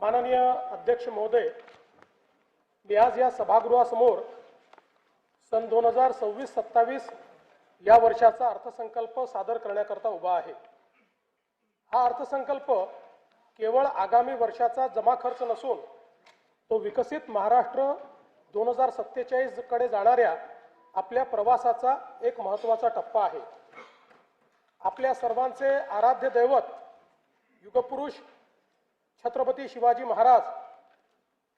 माननीय अध्यक्ष महोदय, मी आज या सभागृहासमोर सन 2026-27 या वर्षाचा अर्थसंकल्प सादर करण्याकरता उभा आहे। हा अर्थसंकल्प केवळ आगामी वर्षाचा जमा खर्च नसून तो विकसित महाराष्ट्र 2047 कडे जाणाऱ्या आपल्या प्रवासाचा एक महत्त्वाचा टप्पा आहे। आपल्या सर्वांचे आराध्य दैवत युगपुरुष छत्रपती शिवाजी महाराज,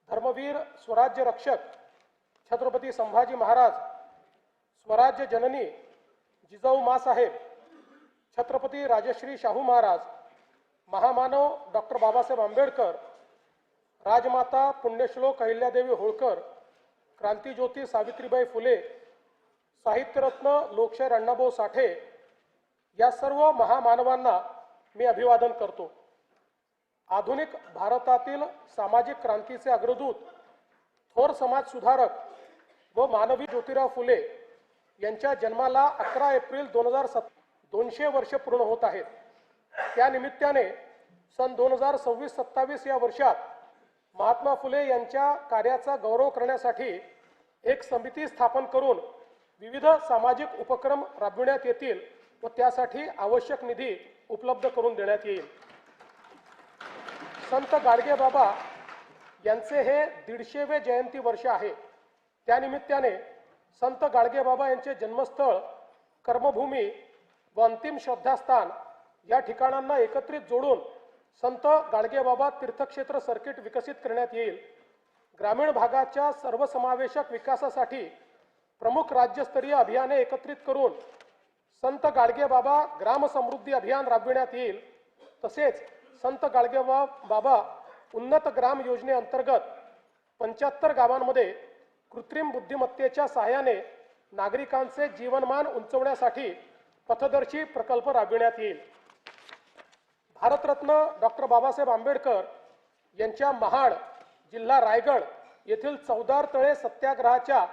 धर्मवीर स्वराज्य रक्षक छत्रपती संभाजी महाराज, स्वराज्य जननी जिजाऊ माँसाहेब, छत्रपती राजश्री शाहू महाराज, महामानव डॉक्टर बाबासाहेब आंबेडकर, राजमाता पुण्यश्लोक अहिल्यादेवी होळकर, क्रांतिज्योती सावित्रीबाई फुले, साहित्यरत्न लोकशाहीर अण्णाभाऊ साठे या सर्व महामानवांना मी अभिवादन करतो। आधुनिक भारतातील सामाजिक क्रांतीचे अग्रदूत, थोर समाज सुधारक व मानवी ज्योतिराव फुले यांच्या जन्माला 11 एप्रिल 200 वर्ष पूर्ण होत आहेत। त्या निमित्ताने सन 2026-27 या वर्षात महात्मा फुले यांच्या कार्याचा गौरव करण्यासाठी एक समिती स्थापन करून विविध सामाजिक उपक्रम राबविण्यात येतील व त्यासाठी आवश्यक निधी उपलब्ध करून देण्यात येईल। संत गाडगेबाबा यांचे हे 150वे जयंती वर्ष आहे। त्यानिमित्ताने संत गाडगेबाबा यांचे जन्मस्थळ, कर्मभूमी व अंतिम श्रद्धास्थान या ठिकाणांना एकत्रित जोडून संत गाडगेबाबा तीर्थक्षेत्र सर्किट विकसित करण्यात येईल। ग्रामीण भागाच्या सर्वसमावेशक विकासासाठी प्रमुख राज्यस्तरीय अभियाने एकत्रित करून संत गाडगेबाबा ग्राम समृद्धी अभियान राबविण्यात येईल। तसेच संत गाडगेबाबा उन्नत ग्राम योजनेअंतर्गत 75 गावांमध्ये कृत्रिम बुद्धिमत्तेच्या सहाय्याने नागरिकांचे जीवनमान उंचवण्यासाठी पथदर्शी प्रकल्प राबविण्यात येईल। भारतरत्न डॉक्टर बाबासाहेब आंबेडकर यांच्या महाड, जिल्हा रायगड येथील चौदार तळे सत्याग्रहाच्या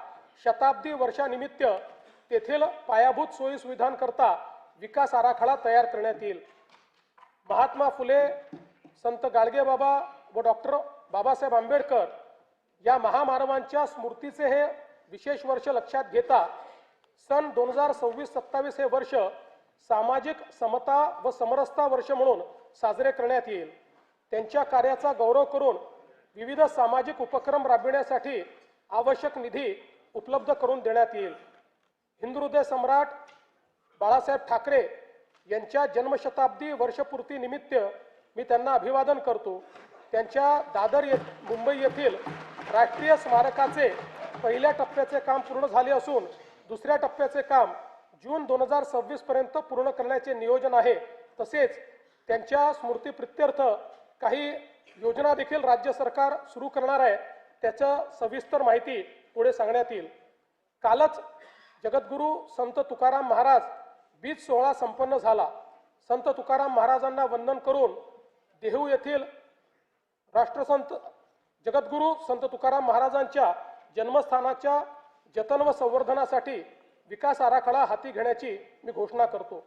शताब्दी वर्षानिमित्त तेथील पायाभूत सोयी सुविधांकरता विकास आराखडा तयार करण्यात येईल। महात्मा फुले, संत गाडगेबाबा व डॉक्टर बाबासाहेब आंबेडकर या महामानवांच्या स्मृतीचे हे विशेष वर्ष लक्षात घेता सन 2026-27 हे वर्ष सामाजिक समता व समरसता वर्ष म्हणून साजरे करण्यात येईल। त्यांच्या कार्याचा गौरव करून विविध सामाजिक उपक्रम राबविण्यासाठी आवश्यक निधी उपलब्ध करून देण्यात येईल। हिंदुहृदय सम्राट बाळासाहेब ठाकरे यांच्या जन्मशताब्दी वर्षपूर्ती निमित्त मी त्यांना अभिवादन करतो। त्यांच्या दादर मुंबई येथील राष्ट्रीय स्मारकाचे पहिल्या टप्प्याचे काम पूर्ण झाले असून दुसऱ्या टप्प्याचे काम जून 2026 पर्यंत पूर्ण करण्याचे नियोजन आहे। तसेच त्यांच्या स्मृतीप्रित्यर्थ काही योजना देखील राज्य सरकार सुरू करणार आहे। त्याचं सविस्तर माहिती पुढे सांगण्यात येईल। कालच जगद्गुरू संत तुकाराम महाराज बीज सोहळा संपन्न झाला। संत तुकाराम महाराजांना वंदन करून देहू येथील राष्ट्रसंत जगद्गुरू संत तुकाराम महाराजांच्या जन्मस्थानाच्या जतन व संवर्धनासाठी विकास आराखडा हाती घेण्याची मी घोषणा करतो।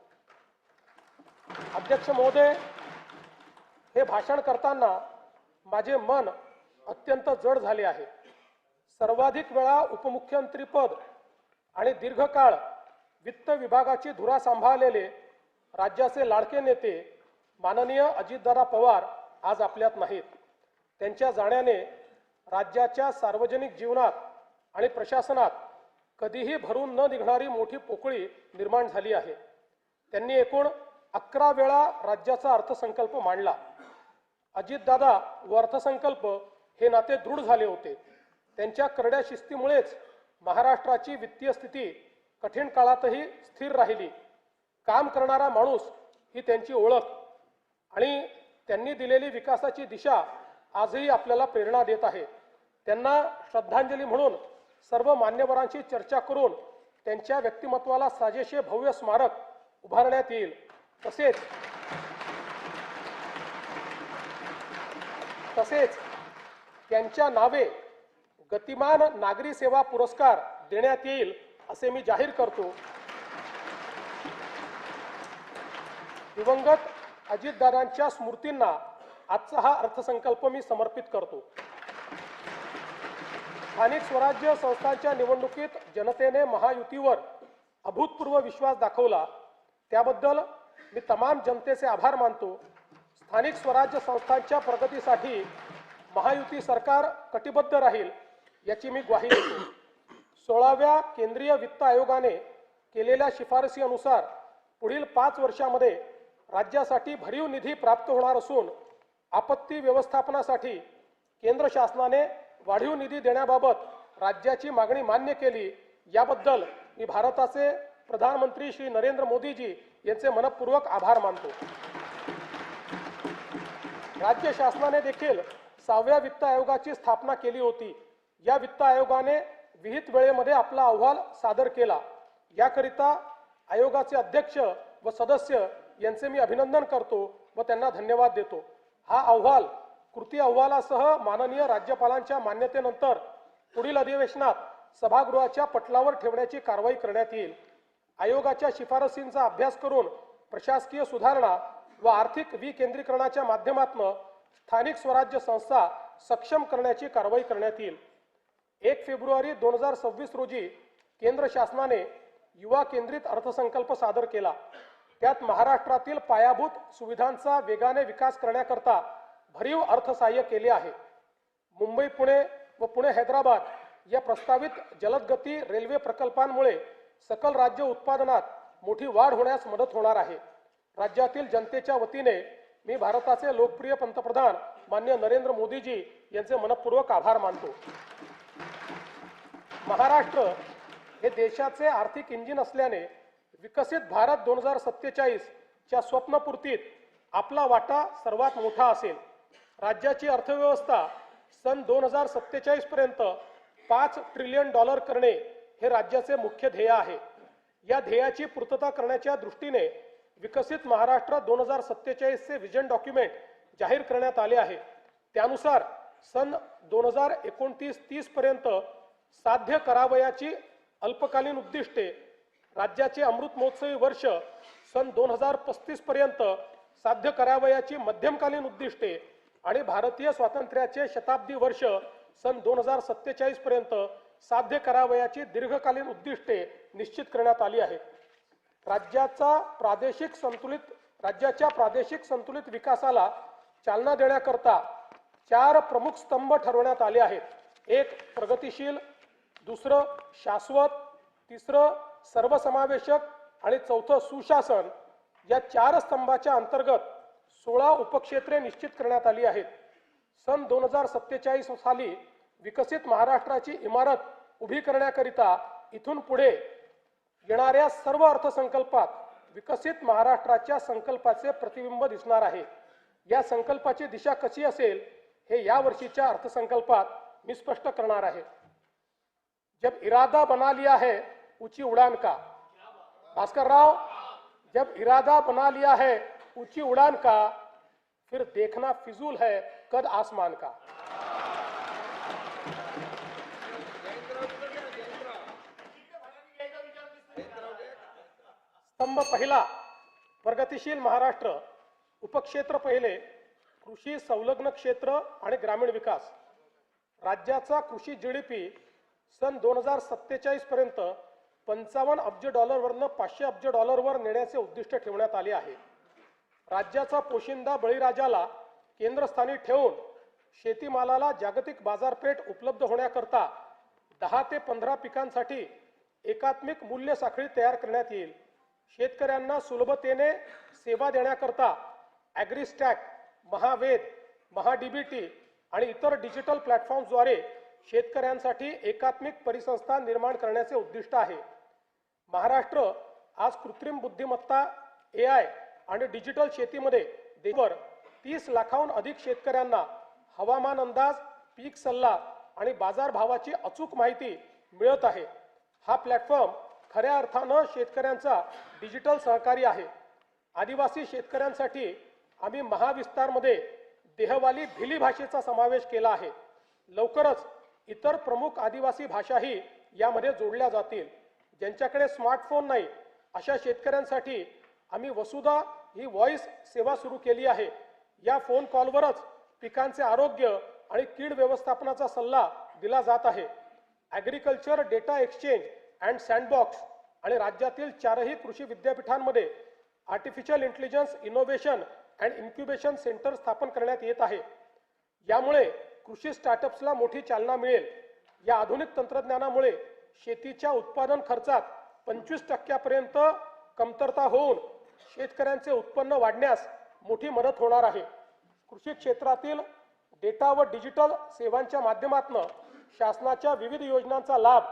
अध्यक्ष महोदय, हे भाषण करताना माझे मन अत्यंत जड झाले आहे। सर्वाधिक वेळा उपमुख्यमंत्री पद आणि दीर्घकाळ वित्त विभागाची धुरा सांभाळलेले राज्याचे लाडके नेते माननीय अजितदादा पवार आज आपल्यात नाहीत। त्यांच्या जाण्याने राज्याच्या सार्वजनिक जीवनात आणि प्रशासनात कधीही भरून न निघणारी मोठी पोकळी निर्माण झाली आहे। त्यांनी एकूण 11 वेळा राज्याचा अर्थसंकल्प मांडला। अजितदादा व अर्थसंकल्प हे नाते दृढ झाले होते। त्यांच्या करड्या शिस्तीमुळेच महाराष्ट्राची वित्तीय स्थिती कठीण काळातही स्थिर राहिली। काम करणारा माणूस ही त्यांची ओळख आणि त्यांनी दिलेली विकासाची दिशा आजही आपल्याला प्रेरणा देत आहे। त्यांना श्रद्धांजली म्हणून सर्व मान्यवरांशी चर्चा करून त्यांच्या व्यक्तिमत्वाला साजेसे भव्य स्मारक उभारण्यात येईल। तसेच त्यांच्या नावे गतिमान नागरी सेवा पुरस्कार देण्यात येईल असे मी जाहीर करतो। दिवंगत अजितदादांच्या स्मृतींना आजचा हा अर्थसंकल्प मी समर्पित करतो। स्थानिक स्वराज्य संस्थांच्या निवडणुकीत जनतेने महायुतीवर अभूतपूर्व विश्वास दाखवला, त्याबद्दल मी तमाम जनतेचे आभार मानतो। स्थानिक स्वराज्य संस्थांच्या प्रगतीसाठी महायुती सरकार कटिबद्ध राहील याची मी ग्वाही देतो। 16व्या केंद्रीय वित्त आयोगाने केलेल्या शिफारसीनुसार पुढील 5 वर्षांमध्ये राज्यासाठी भरीव निधी प्राप्त होणार असून आपत्ती व्यवस्थापनासाठी केंद्र शासनाने वाढीव निधी देण्याबाबत राज्याची मागणी मान्य केली, याबद्दल मी भारताचे प्रधानमंत्री श्री नरेंद्र मोदीजी यांचे मनपूर्वक आभार मानतो। राज्य शासनाने देखील 6व्या वित्त आयोगाची स्थापना केली होती। या वित्त आयोगाने विहित वेळेमध्ये आपला अहवाल सादर केला, याकरिता आयोगाचे अध्यक्ष व सदस्य यांचे मी अभिनंदन करतो व त्यांना धन्यवाद देतो। हा अहवाल कृती अहवालासह माननीय राज्यपालांच्या मान्यतेनंतर पुढील अधिवेशनात सभागृहाच्या पटलावर ठेवण्याची कारवाई करण्यात येईल। आयोगाच्या शिफारसींचा अभ्यास करून प्रशासकीय सुधारणा व आर्थिक विकेंद्रीकरणाच्या माध्यमातून स्थानिक स्वराज्य संस्था सक्षम करण्याची कारवाई करण्यात येईल। 1 फेब्रुवारी 2026 रोजी केंद्र शासनाने युवा केंद्रित अर्थसंकल्प सादर केला। त्यात महाराष्ट्रातील पायाभूत सुविधांचा वेगाने विकास करण्याकरता भरीव अर्थसहाय्य केले आहे। मुंबई पुणे व पुणे हैदराबाद या प्रस्तावित जलदगती रेल्वे प्रकल्पांमुळे सकल राज्य उत्पादनात मोठी वाढ होण्यास मदत होणार आहे। राज्यातील जनतेच्या वतीने मी भारताचे लोकप्रिय पंतप्रधान माननीय नरेंद्र मोदीजी यांचे मनपूर्वक आभार मानतो। महाराष्ट्र हे देशाचे आर्थिक इंजिन असल्याने विकसित भारत 2047 च्या स्वप्नपूर्तीत आपला वाटा सर्वात मोठा असेल। राज्याची अर्थव्यवस्था सन 2047 पर्यंत $5 ट्रिलियन करणे हे राज्याचे मुख्य ध्येय आहे। या ध्येयाची पूर्तता करण्याच्या दृष्टीने विकसित महाराष्ट्र 2047 चे विजन डॉक्युमेंट जाहीर करण्यात आले आहे। त्यानुसार सन 2029-30 पर्यंत साध्य करावयाची अल्पकालीन उद्दिष्टे, राज्याचे अमृत महोत्सवी वर्ष सन 2035 पर्यंत साध्य करावयाची मध्यमकालीन उद्दिष्टे आणि भारतीय स्वातंत्र्याचे शताब्दी वर्ष सन 2047 पर्यंत साध्य करावयाची दीर्घकालीन उद्दिष्टे निश्चित करण्यात आली आहेत। राज्याच्या प्रादेशिक संतुलित विकासाला चालना देण्याकरता 4 प्रमुख स्तंभ ठरवण्यात आले आहेत। 1 प्रगतिशील, दुसरं शाश्वत, तिसरं सर्वसमावेशक आणि चौथं सुशासन। या 4 स्तंभाच्या अंतर्गत 16 उपक्षेत्रे निश्चित करण्यात आली आहेत। सन 2047 साली विकसित महाराष्ट्राची इमारत उभी करण्याकरिता इथून पुढे येणाऱ्या सर्व अर्थसंकल्पात विकसित महाराष्ट्राच्या संकल्पाचे प्रतिबिंब दिसणार आहे। या संकल्पाची दिशा कशी असेल हे या वर्षीच्या अर्थसंकल्पात मी स्पष्ट करणार आहे। जब इरादा बना लिया है ऊंची उड़ान का, भास्कर राव, जब इरादा बना लिया है ऊंची उड़ान का, फिर देखना फिजूल है कद आसमान का। स्तंभ पहिला प्रगतिशील महाराष्ट्र, उपक्षेत्र पहिले कृषी संलग्न क्षेत्र आणि ग्रामीण विकास। राज्याचा कृषी जीडीपी सन 2047 पर्यंत $55 अब्ज वरनं $500 अब्ज वर नेण्याचे उद्दिष्ट ठेवण्यात आले आहे। राज्याचा पोशिंदा बळीराजाला केंद्रस्थानी ठेवून शेतीमालाला जागतिक बाजारपेठ उपलब्ध होण्याकरता 10 ते 15 पिकांसाठी एकात्मिक मूल्य साखळी तयार करण्यात येईल। शेतकऱ्यांना सुलभतेने सेवा देण्याकरता ॲग्रीस्टॅक, महावेद, महाडीबीटी आणि इतर डिजिटल प्लॅटफॉर्म्सद्वारे शेतकऱ्यांसाठी एकात्मिक परिसंस्था निर्माण करण्याचे उद्दिष्ट आहे। महाराष्ट्र आज कृत्रिम बुद्धिमत्ता, AI आणि डिजिटल शेतीमध्ये देशभर 30 लाखाहून अधिक शेतकऱ्यांना हवामान अंदाज, पीक सल्ला आणि बाजारभावाची अचूक माहिती मिळत आहे। हा प्लॅटफॉर्म खऱ्या अर्थानं शेतकऱ्यांचा डिजिटल सहकारी आहे। आदिवासी शेतकऱ्यांसाठी आम्ही महाविस्तारमध्ये देहवाली भिली भाषेचा समावेश केला आहे। लवकरच इतर प्रमुख आदिवासी भाषाही यामध्ये जोडल्या जातील। ज्यांच्याकडे स्मार्टफोन नाही अशा शेतकऱ्यांसाठी आम्ही वसुधा ही व्हॉइस सेवा सुरू केली आहे। या फोन कॉलवरच पिकांचे आरोग्य आणि कीड व्यवस्थापनाचा सल्ला दिला जात आहे. Agriculture data exchange and sandbox आणि राज्यातील 4ही कृषी विद्यापीठांमध्ये artificial intelligence innovation and incubation centre स्थापन करण्यात येत आहे. यामुळे कृषी स्टार्टअप्सला मोठी चालना मिळेल. या आधुनिक तंत्रज्ञानामुळे शेतीच्या उत्पादन खर्चात 25% कमतरता होऊन शेतकऱ्यांचे उत्पन्न वाढण्यास मोठी मदत होणार आहे. कृषी क्षेत्रातील डेटा व डिजिटल सेवांच्या माध्यमातून शासनाच्या विविध योजनांचा लाभ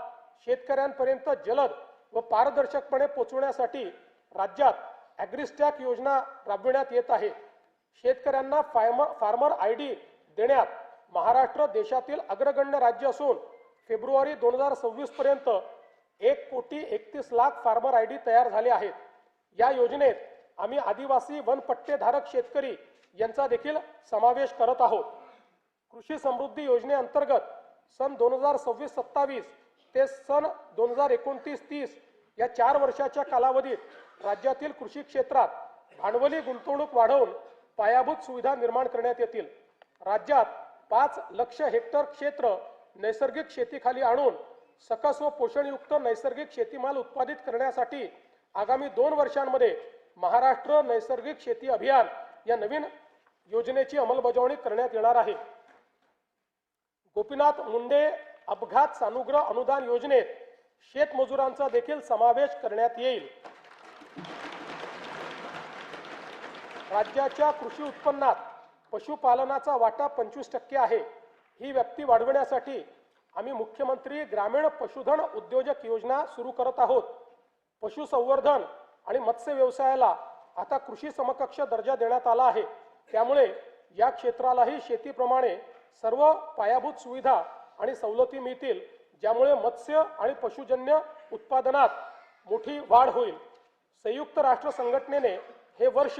शेतकऱ्यांपर्यंत जलद व पारदर्शकपणे पोहोचवण्यासाठी राज्यात ॲग्रिस्टॅक योजना राबविण्यात येत आहे. शेतकऱ्यांना फार्मर ID देण्यात महाराष्ट्र देशातील अग्रगण्य राज्य असून फेब्रुवारी 2026 पर्यंत 1,31,00,000 फार्मर ID तयार झाले आहेत. या योजनेत आम्ही आदिवासी वनपट्टेधारक शेतकरी यांचा देखील समावेश करत आहोत. कृषी समृद्धी योजनेअंतर्गत सन 2026-27 ते सन 2029-30 या 4 वर्षाच्या कालावधीत राज्यातील कृषी क्षेत्रात भांडवली गुंतवणूक वाढवून पायाभूत सुविधा निर्माण करण्यात येतील. राज्यात 5 लाख हेक्टर क्षेत्र नैसर्गिक शेतीखाली आणून सकस व पोषणयुक्त नैसर्गिक शेतीमाल उत्पादित करण्यासाठी आगामी 2 वर्षांमध्ये महाराष्ट्र नैसर्गिक शेती अभियान या नवीन योजनेची अंमलबजावणी करण्यात येणार आहे. गोपीनाथ मुंडे अपघात सानुग्रह अनुदान योजनेत शेतमजुरांचा देखील समावेश करण्यात येईल. राज्याच्या कृषी उत्पन्नात पशुपालनाचा वाटा 25% आहे. ही व्याप्ती वाढवण्यासाठी आम्ही मुख्यमंत्री ग्रामीण पशुधन उद्योजक योजना सुरू करत आहोत. पशुसंवर्धन आणि मत्स्य व्यवसायाला आता कृषी समकक्ष दर्जा देण्यात आला आहे. त्यामुळे या क्षेत्रालाही शेतीप्रमाणे सर्व पायाभूत सुविधा आणि सवलती मिळतील, ज्यामुळे मत्स्य आणि पशुजन्य उत्पादनात मोठी वाढ होईल. संयुक्त राष्ट्र संघटनेने हे वर्ष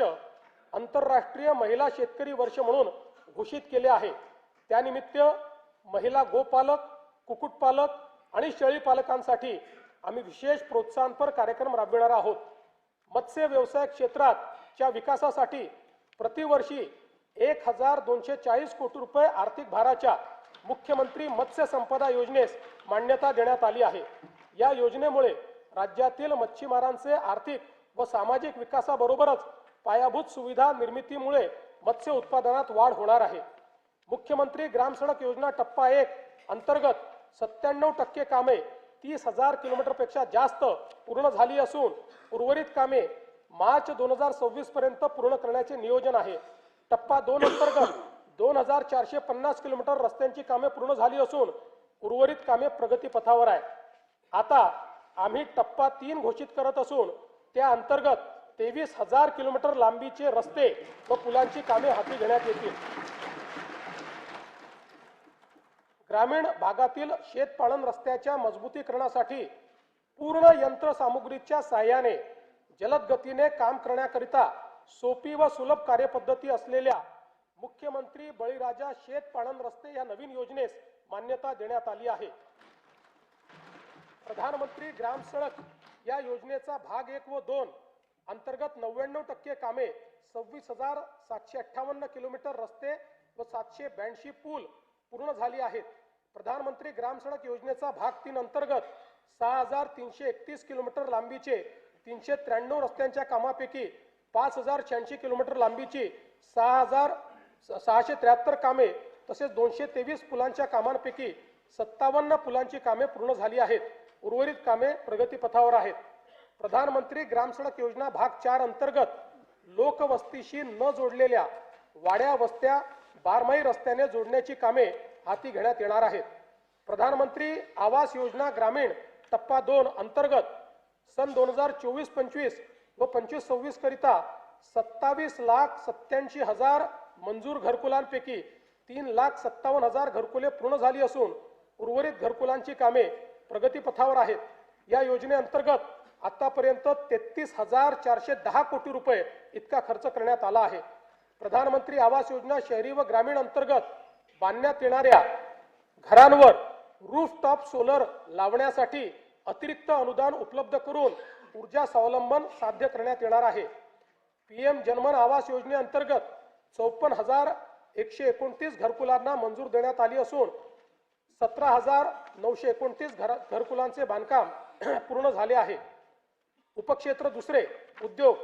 आंतरराष्ट्रीय महिला शेतकरी वर्ष म्हणून घोषित केले आहे. त्यानिमित्त महिला गोपालक, कुक्कुटपालक आणि शेळीपालकांसाठी आम्ही विशेष प्रोत्साहनपर कार्यक्रम राबविणार आहोत. मत्स्य व्यवसाय क्षेत्राच्या विकासासाठी प्रतिवर्षी 1,240 कोटी रुपये आर्थिक भाराच्या मुख्यमंत्री मत्स्य संपदा योजनेस मान्यता देण्यात आली आहे. या योजनेमुळे राज्यातील मच्छीमारांचे आर्थिक व सामाजिक विकासाबरोबरच पायाभूत सुविधा निर्मितीमुळे मत्स्य उत्पादनात वाढ होणार आहे. मुख्यमंत्री ग्राम सडक योजना टप्पा 1 अंतर्गत 97% कामे 30,000 किलोमीटरपेक्षा जास्त पूर्ण झाली असून उर्वरित कामे मार्च 2026 पर्यंत पूर्ण करण्याचे नियोजन आहे. टप्पा 2 अंतर्गत 2,450 किलोमीटर रस्त्यांची कामे पूर्ण झाली असून उर्वरित कामे प्रगतीपथावर आहे. आता आम्ही टप्पा 3 घोषित करत असून त्या अंतर्गत 23,000 किलोमीटर लांबीचे रस्ते व पुलांची कामे हाती घेण्यात येतील. ग्रामीण भागातील शेतपालन रस्त्याच्या मजबूतीकरणासाठी पूर्ण यंत्रसामुग्रीच्या साहाय्याने जलद गतीने काम करण्याकरिता सोपी व सुलभ कार्यपद्धती असलेल्या मुख्यमंत्री बळीराजा शेतपालन रस्ते या नवीन योजनेस मान्यता देण्यात आली आहे. प्रधानमंत्री ग्राम सडक या योजनेचा भाग 1 व 2 अंतर्गत 99% कामे 26,758 किलोमीटर रस्ते व 782 पूल पूर्ण झाली आहेत. प्रधानमंत्री ग्राम सडक योजनेचा भाग 3 अंतर्गत 6,331 किलोमीटर लांबीचे 393 रस्त्यांच्या कामापैकी 5,086 किलोमीटर लांबीची 6,673 कामे तसेच 223 पुलांच्या कामांपैकी 57 पुलांची कामे पूर्ण झाली आहेत. उर्वरित कामे प्रगतीपथावर आहेत. प्रधानमंत्री ग्राम सडक योजना भाग 4 अंतर्गत लोकवस्तीशी न जोडलेल्या वाड्या वस्त्या बारमाही रस्त्याने जोडण्याची कामे हाती घेण्यात येणार आहेत. प्रधानमंत्री आवास योजना ग्रामीण टप्पा 2 अंतर्गत सन 2024-25 व 25-26 करिता 27,87,000 मंजूर घरकुलांपैकी 3,57,000 घरकुले पूर्ण झाली असून उर्वरित घरकुलांची कामे प्रगतीपथावर आहेत. या योजनेअंतर्गत आतापर्यंत 33,410 कोटी रुपये इतका खर्च करण्यात आला आहे. प्रधानमंत्री आवास योजना शहरी व ग्रामीण अंतर्गत बांधण्यात येणाऱ्या घरांवर रूफटॉप सोलर लावण्यासाठी अतिरिक्त अनुदान उपलब्ध करून ऊर्जा स्वावलंबन साध्य करण्यात येणार आहे. PM जनमन आवास योजनेअंतर्गत 54,129 घरकुलांना मंजूर देण्यात आली असून 17,929 घरकुलांचे बांधकाम पूर्ण झाले आहे. उपक्षेत्र दुसरे उद्योग.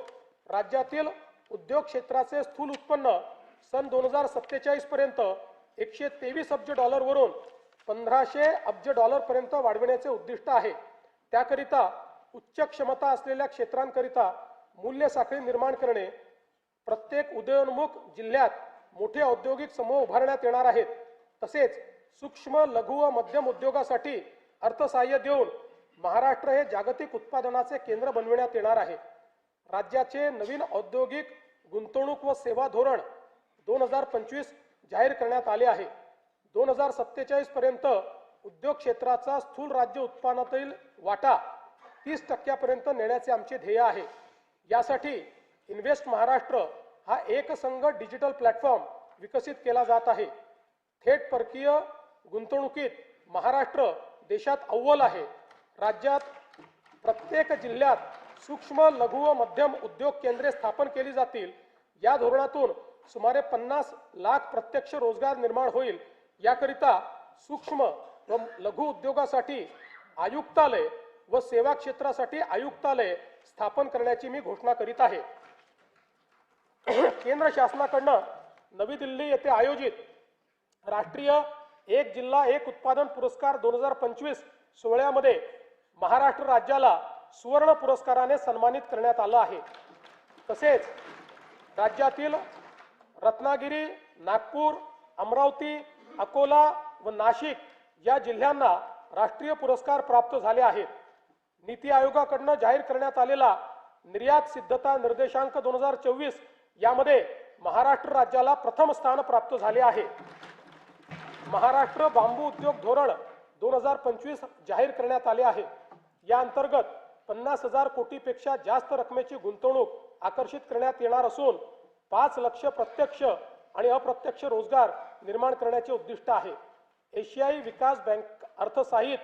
राज्यातील उद्योग क्षेत्राचे स्थूल उत्पन्न सन 2047 पर्यंत 123 अब्ज डॉलरवरून 1500 अब्ज डॉलर पर्यंत वाढविण्याचे उद्दिष्ट आहे. त्याकरिता उच्च क्षमता असलेल्या क्षेत्रांकरिता मूल्य साखळी निर्माण करणे, प्रत्येक उदयोन्मुख जिल्ह्यात मोठे औद्योगिक समूह उभारण्यात येणार आहेत. तसेच सूक्ष्म लघु व मध्यम उद्योगासाठी अर्थसहाय्य देऊन महाराष्ट्र हे जागतिक उत्पादनाचे केंद्र बनविण्यात येणार आहे. राज्याचे नवीन औद्योगिक गुंतवणूक व सेवा धोरण 2025 जाहीर करण्यात आले आहे. 2047 पर्यंत उद्योग क्षेत्राचा स्थूल राज्य उत्पन्नातील वाटा 30% नेण्याचे आमचे ध्येय आहे. यासाठी इन्व्हेस्ट महाराष्ट्र हा एकसंघ डिजिटल प्लॅटफॉर्म विकसित केला जात आहे. थेट परकीय गुंतवणुकीत महाराष्ट्र देशात अव्वल आहे. राज्यात प्रत्येक जिल्ह्यात सूक्ष्म लघु व मध्यम उद्योग केंद्रे स्थापन केली जातील. या धोरणातून सुमारे 50 लाख प्रत्यक्ष रोजगार निर्माण होईल. याकरिता सूक्ष्म व लघु उद्योगासाठी आयुक्तालय व सेवा क्षेत्रासाठी आयुक्तालय स्थापन करण्याची मी घोषणा करीत आहे. केंद्र शासनाकडून नवी दिल्ली येथे आयोजित राष्ट्रीय एक जिल्हा एक उत्पादन पुरस्कार 2025 सोहळ्यामध्ये महाराष्ट्र राज्याला सुवर्ण पुरस्काराने सन्मानित करण्यात आलं आहे. तसेच राज्यातील रत्नागिरी, नागपूर, अमरावती, अकोला व नाशिक या जिल्ह्यांना राष्ट्रीय पुरस्कार प्राप्त झाले आहेत. नीती आयोगाकडून जाहीर करण्यात आलेला निर्यात सिद्धता निर्देशांक 2024 यामध्ये महाराष्ट्र राज्याला प्रथम स्थान प्राप्त झाले आहे. महाराष्ट्र बांबू उद्योग धोरण 2025 जाहीर करण्यात आले आहे. या अंतर्गत 50,000 कोटीपेक्षा जास्त रकमेची गुंतवणूक आकर्षित करण्यात येणार असून 5 लाख प्रत्यक्ष आणि अप्रत्यक्ष रोजगार निर्माण करण्याचे उद्दिष्ट आहे. एशियाई विकास बँक अर्थसहाय्यित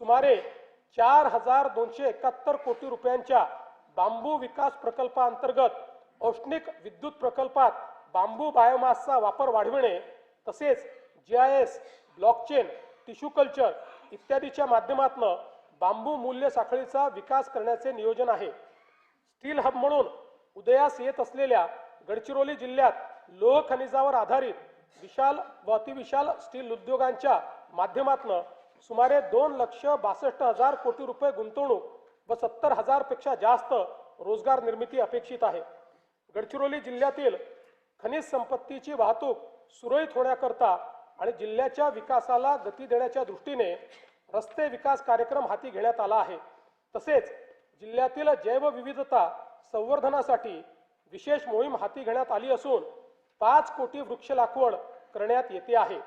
सुमारे 4,271 कोटी रुपयांच्या बांबू विकास प्रकल्पाअंतर्गत औष्णिक विद्युत प्रकल्पात बांबू बायोमासचा वापर वाढविणे तसेच GIS, ब्लॉकचेन, टिश्यू कल्चर इत्यादीच्या माध्यमातून बांबू मूल्य साखळीचा विकास करण्याचे नियोजन आहे. स्टील हब म्हणून उदयास येत असलेल्या गडचिरोली जिल्ह्यात लोह खनिजावर आधारित विशाल व अतिविशाल स्टील उद्योगांच्या माध्यमातून सुमारे 2,62,000 कोटी रुपये गुंतवणूक व 70,000 पेक्षा जास्त रोजगार निर्मिती अपेक्षित आहे. गडचिरोली जिल्ह्यातील खनिज संपत्तीची वाहतूक सुरळीत होण्याकरता आणि जिल्ह्याच्या विकासाला गती देण्याच्या दृष्टीने रस्ते विकास कार्यक्रम हाती घेण्यात आला आहे. तसेच जिल्ह्यातील जैवविविधता संवर्धनासाठी विशेष मोहीम हाती घेण्यात आली असून 5 कोटी वृक्ष लागवड करण्यात येते आहे.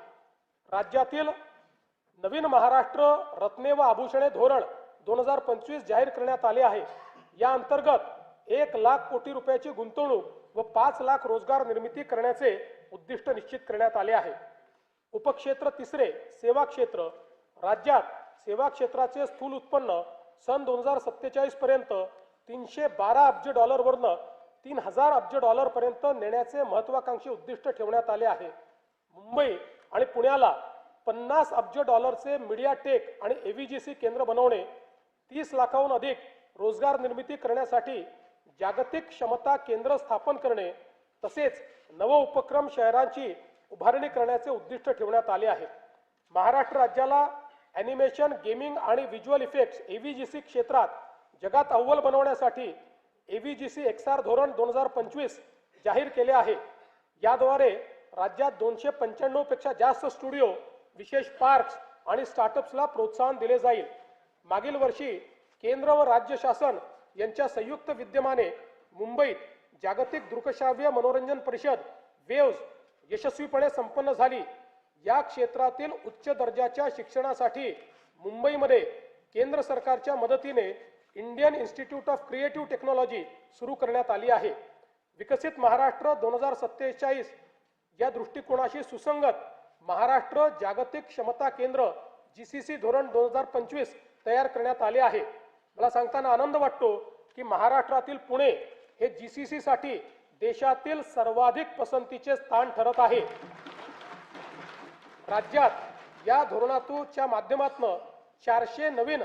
राज्यातील नवीन महाराष्ट्र रत्ने व आभूषणे धोरण 2025 जाहीर करण्यात आले आहे. या अंतर्गत 1 लाख कोटी रुपयाची गुंतवणूक व 5 लाख रोजगार निर्मिती करण्याचे उद्दिष्ट निश्चित करण्यात आले आहे. उपक्षेत्र तिसरे सेवा क्षेत्र. राज्यात सेवा क्षेत्राचे स्थूल उत्पन्न सन 2047 पर्यंत 312 अब्ज डॉलरवरून 3,000 अब्ज डॉलर पर्यंत नेण्याचे महत्वाकांक्षी उद्दिष्ट ठेवण्यात आले आहे. मुंबई आणि पुण्याला 50 अब्ज डॉलरचे मीडिया टेक आणि AVGC केंद्र बनवणे, 30 लाखाहून अधिक रोजगार निर्मिती करण्यासाठी जागतिक क्षमता केंद्र स्थापन करणे तसेच नव उपक्रम शहरांची उभारणी करण्याचे उद्दिष्ट ठेवण्यात आले आहे. महाराष्ट्र राज्याला ॲनिमेशन, गेमिंग आणि व्हिज्युअल इफेक्ट्स AVGC क्षेत्रात जगात अव्वल बनवण्यासाठी AVGC XR धोरण 2025 जाहीर केले आहे. याद्वारे राज्यात 295 पेक्षा जास्त स्टुडिओ, विशेष पार्क्स आणि स्टार्टअप्सला प्रोत्साहन दिले जाईल. मागील वर्षी केंद्र व राज्य शासन यांच्या संयुक्त विद्यमाने मुंबईत जागतिक दृकश्राव्य मनोरंजन परिषद वेव्ज यशस्वीपणे संपन्न झाली. या क्षेत्रातील उच्च दर्जाच्या शिक्षणासाठी मुंबईमध्ये केंद्र सरकारच्या मदतीने Indian institute of creative technology सुरू करण्यात आली आहे. विकसित महाराष्ट्र 2047 या दृष्टिकोनाशी सुसंगत महाराष्ट्र जागतिक क्षमता केंद्र GCC धोरण 2025 तयार करण्यात आले आहे. मला सांगताना आनंद वाटतो की महाराष्ट्रातील पुणे हे GCC साठी देशातील सर्वाधिक पसंतीचे स्थान ठरत आहे। राज्यात या धोरणाच्या माध्यमातून 400 नवीन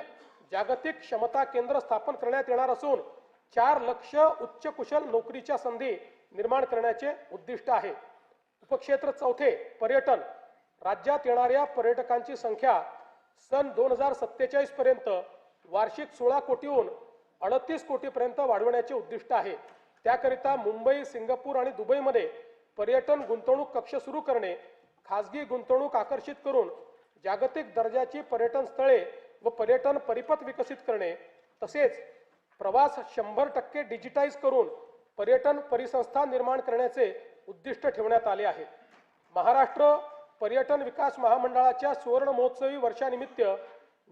जागतिक क्षमता केंद्र स्थापन करण्यात येणार असून 4 लाख उच्च कुशल नोकरीच्या संधी निर्माण करण्याचे उद्दिष्ट आहे। उपक्षेत्र चौथे पर्यटन। राज्यात येणाऱ्या पर्यटकांची संख्या सन 2047 पर्यंत वार्षिक 16 कोटीहून 38 कोटीपर्यंत वाढवण्याचे उद्दिष्ट आहे। त्याकरिता मुंबई, सिंगापूर आणि दुबईमध्ये पर्यटन गुंतवणूक कक्ष सुरू करणे, खासगी गुंतवणूक आकर्षित करून जागतिक दर्जाची पर्यटन स्थळे व पर्यटन परिपथ विकसित करणे, तसेच प्रवास 100% डिजिटाइज करून पर्यटन परिसंस्था निर्माण करण्याचे उद्दिष्ट ठेवण्यात आले आहे। महाराष्ट्र पर्यटन विकास महामंडळाच्या सुवर्ण महोत्सवी वर्षानिमित्त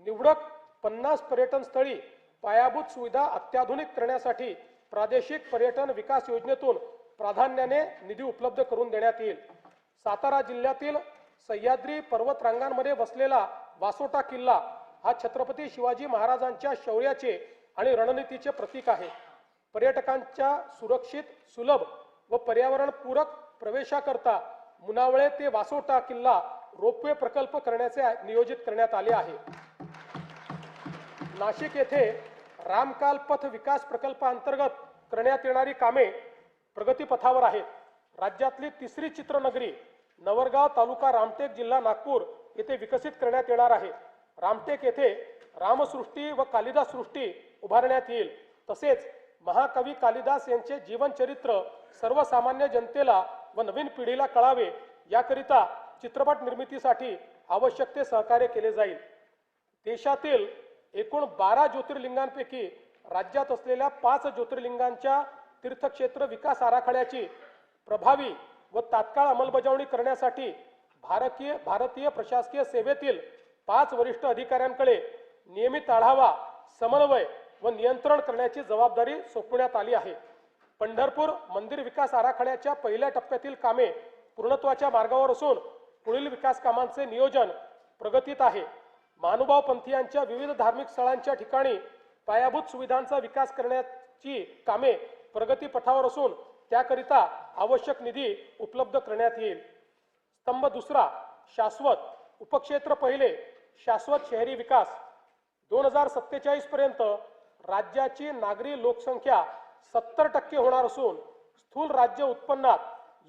निवडक 50 पर्यटन स्थळी पायाभूत सुविधा अत्याधुनिक करण्यासाठी प्रादेशिक पर्यटन विकास योजनेतून प्राधान्याने निधी उपलब्ध करून देण्यात येईल। सातारा जिल्ह्यातील सह्याद्री पर्वत रांगांमध्ये वसलेला वासोटा किल्ला हा छत्रपती शिवाजी महाराजांच्या शौर्याचे आणि रणनीतीचे प्रतीक आहे। पर्यटकांच्या सुरक्षित, सुलभ व पर्यावरणपूरक प्रवेशाकरता मुनावळे ते वासोटा किल्ला रोपवे प्रकल्प करण्याचे नियोजित करण्यात आले आहे। नाशिक येथे रामकाल पथ विकास प्रकल्पांतर्गत करण्यात येणारी कामे प्रगतीपथावर आहेत। राज्यातली तिसरी चित्रनगरी नवरगाव तालुका रामटेक जिल्हा नागपूर येथे विकसित करण्यात येणार आहे। रामटेक येथे रामसृष्टी व कालिदास सृष्टी उभारण्यात येईल। तसेच महाकवी कालिदास यांचे जीवनचरित्र सर्वसामान्य जनतेला व नवीन पिढीला कळावे याकरिता चित्रपट निर्मितीसाठी आवश्यक ते सहकार्य केले जाईल। देशातील एकूण 12 ज्योतिर्लिंगांपैकी राज्यात असलेल्या 5 ज्योतिर्लिंगांच्या तीर्थक्षेत्र विकास आराखड्याची प्रभावी व तात्काळ अंमलबजावणी करण्यासाठी भारतीय प्रशासकीय सेवेतील 5 वरिष्ठ अधिकाऱ्यांकडे नियमित आढावा, समन्वय व नियंत्रण करण्याची जबाबदारी सोपवण्यात आली आहे। पंढरपूर मंदिर विकास आराखड्याच्या पहिल्या टप्प्यातील कामे पूर्णत्वाच्या मार्गावर असून पुढील विकास कामांचे नियोजन प्रगतीत आहे। महानुभाव पंथीयांच्या विविध धार्मिक स्थळांच्या ठिकाणी पायाभूत सुविधांचा विकास करण्याची कामे प्रगतीपथावर असून त्याकरिता आवश्यक निधी उपलब्ध करण्यात येईल। स्तंभ दुसरा शाश्वत उपक्षेत्र पहिले शाश्वत शहरी विकास 2047 पर्यंत राज्याची नागरी लोकसंख्या 70% होणार असून स्थूल राज्य उत्पन्नात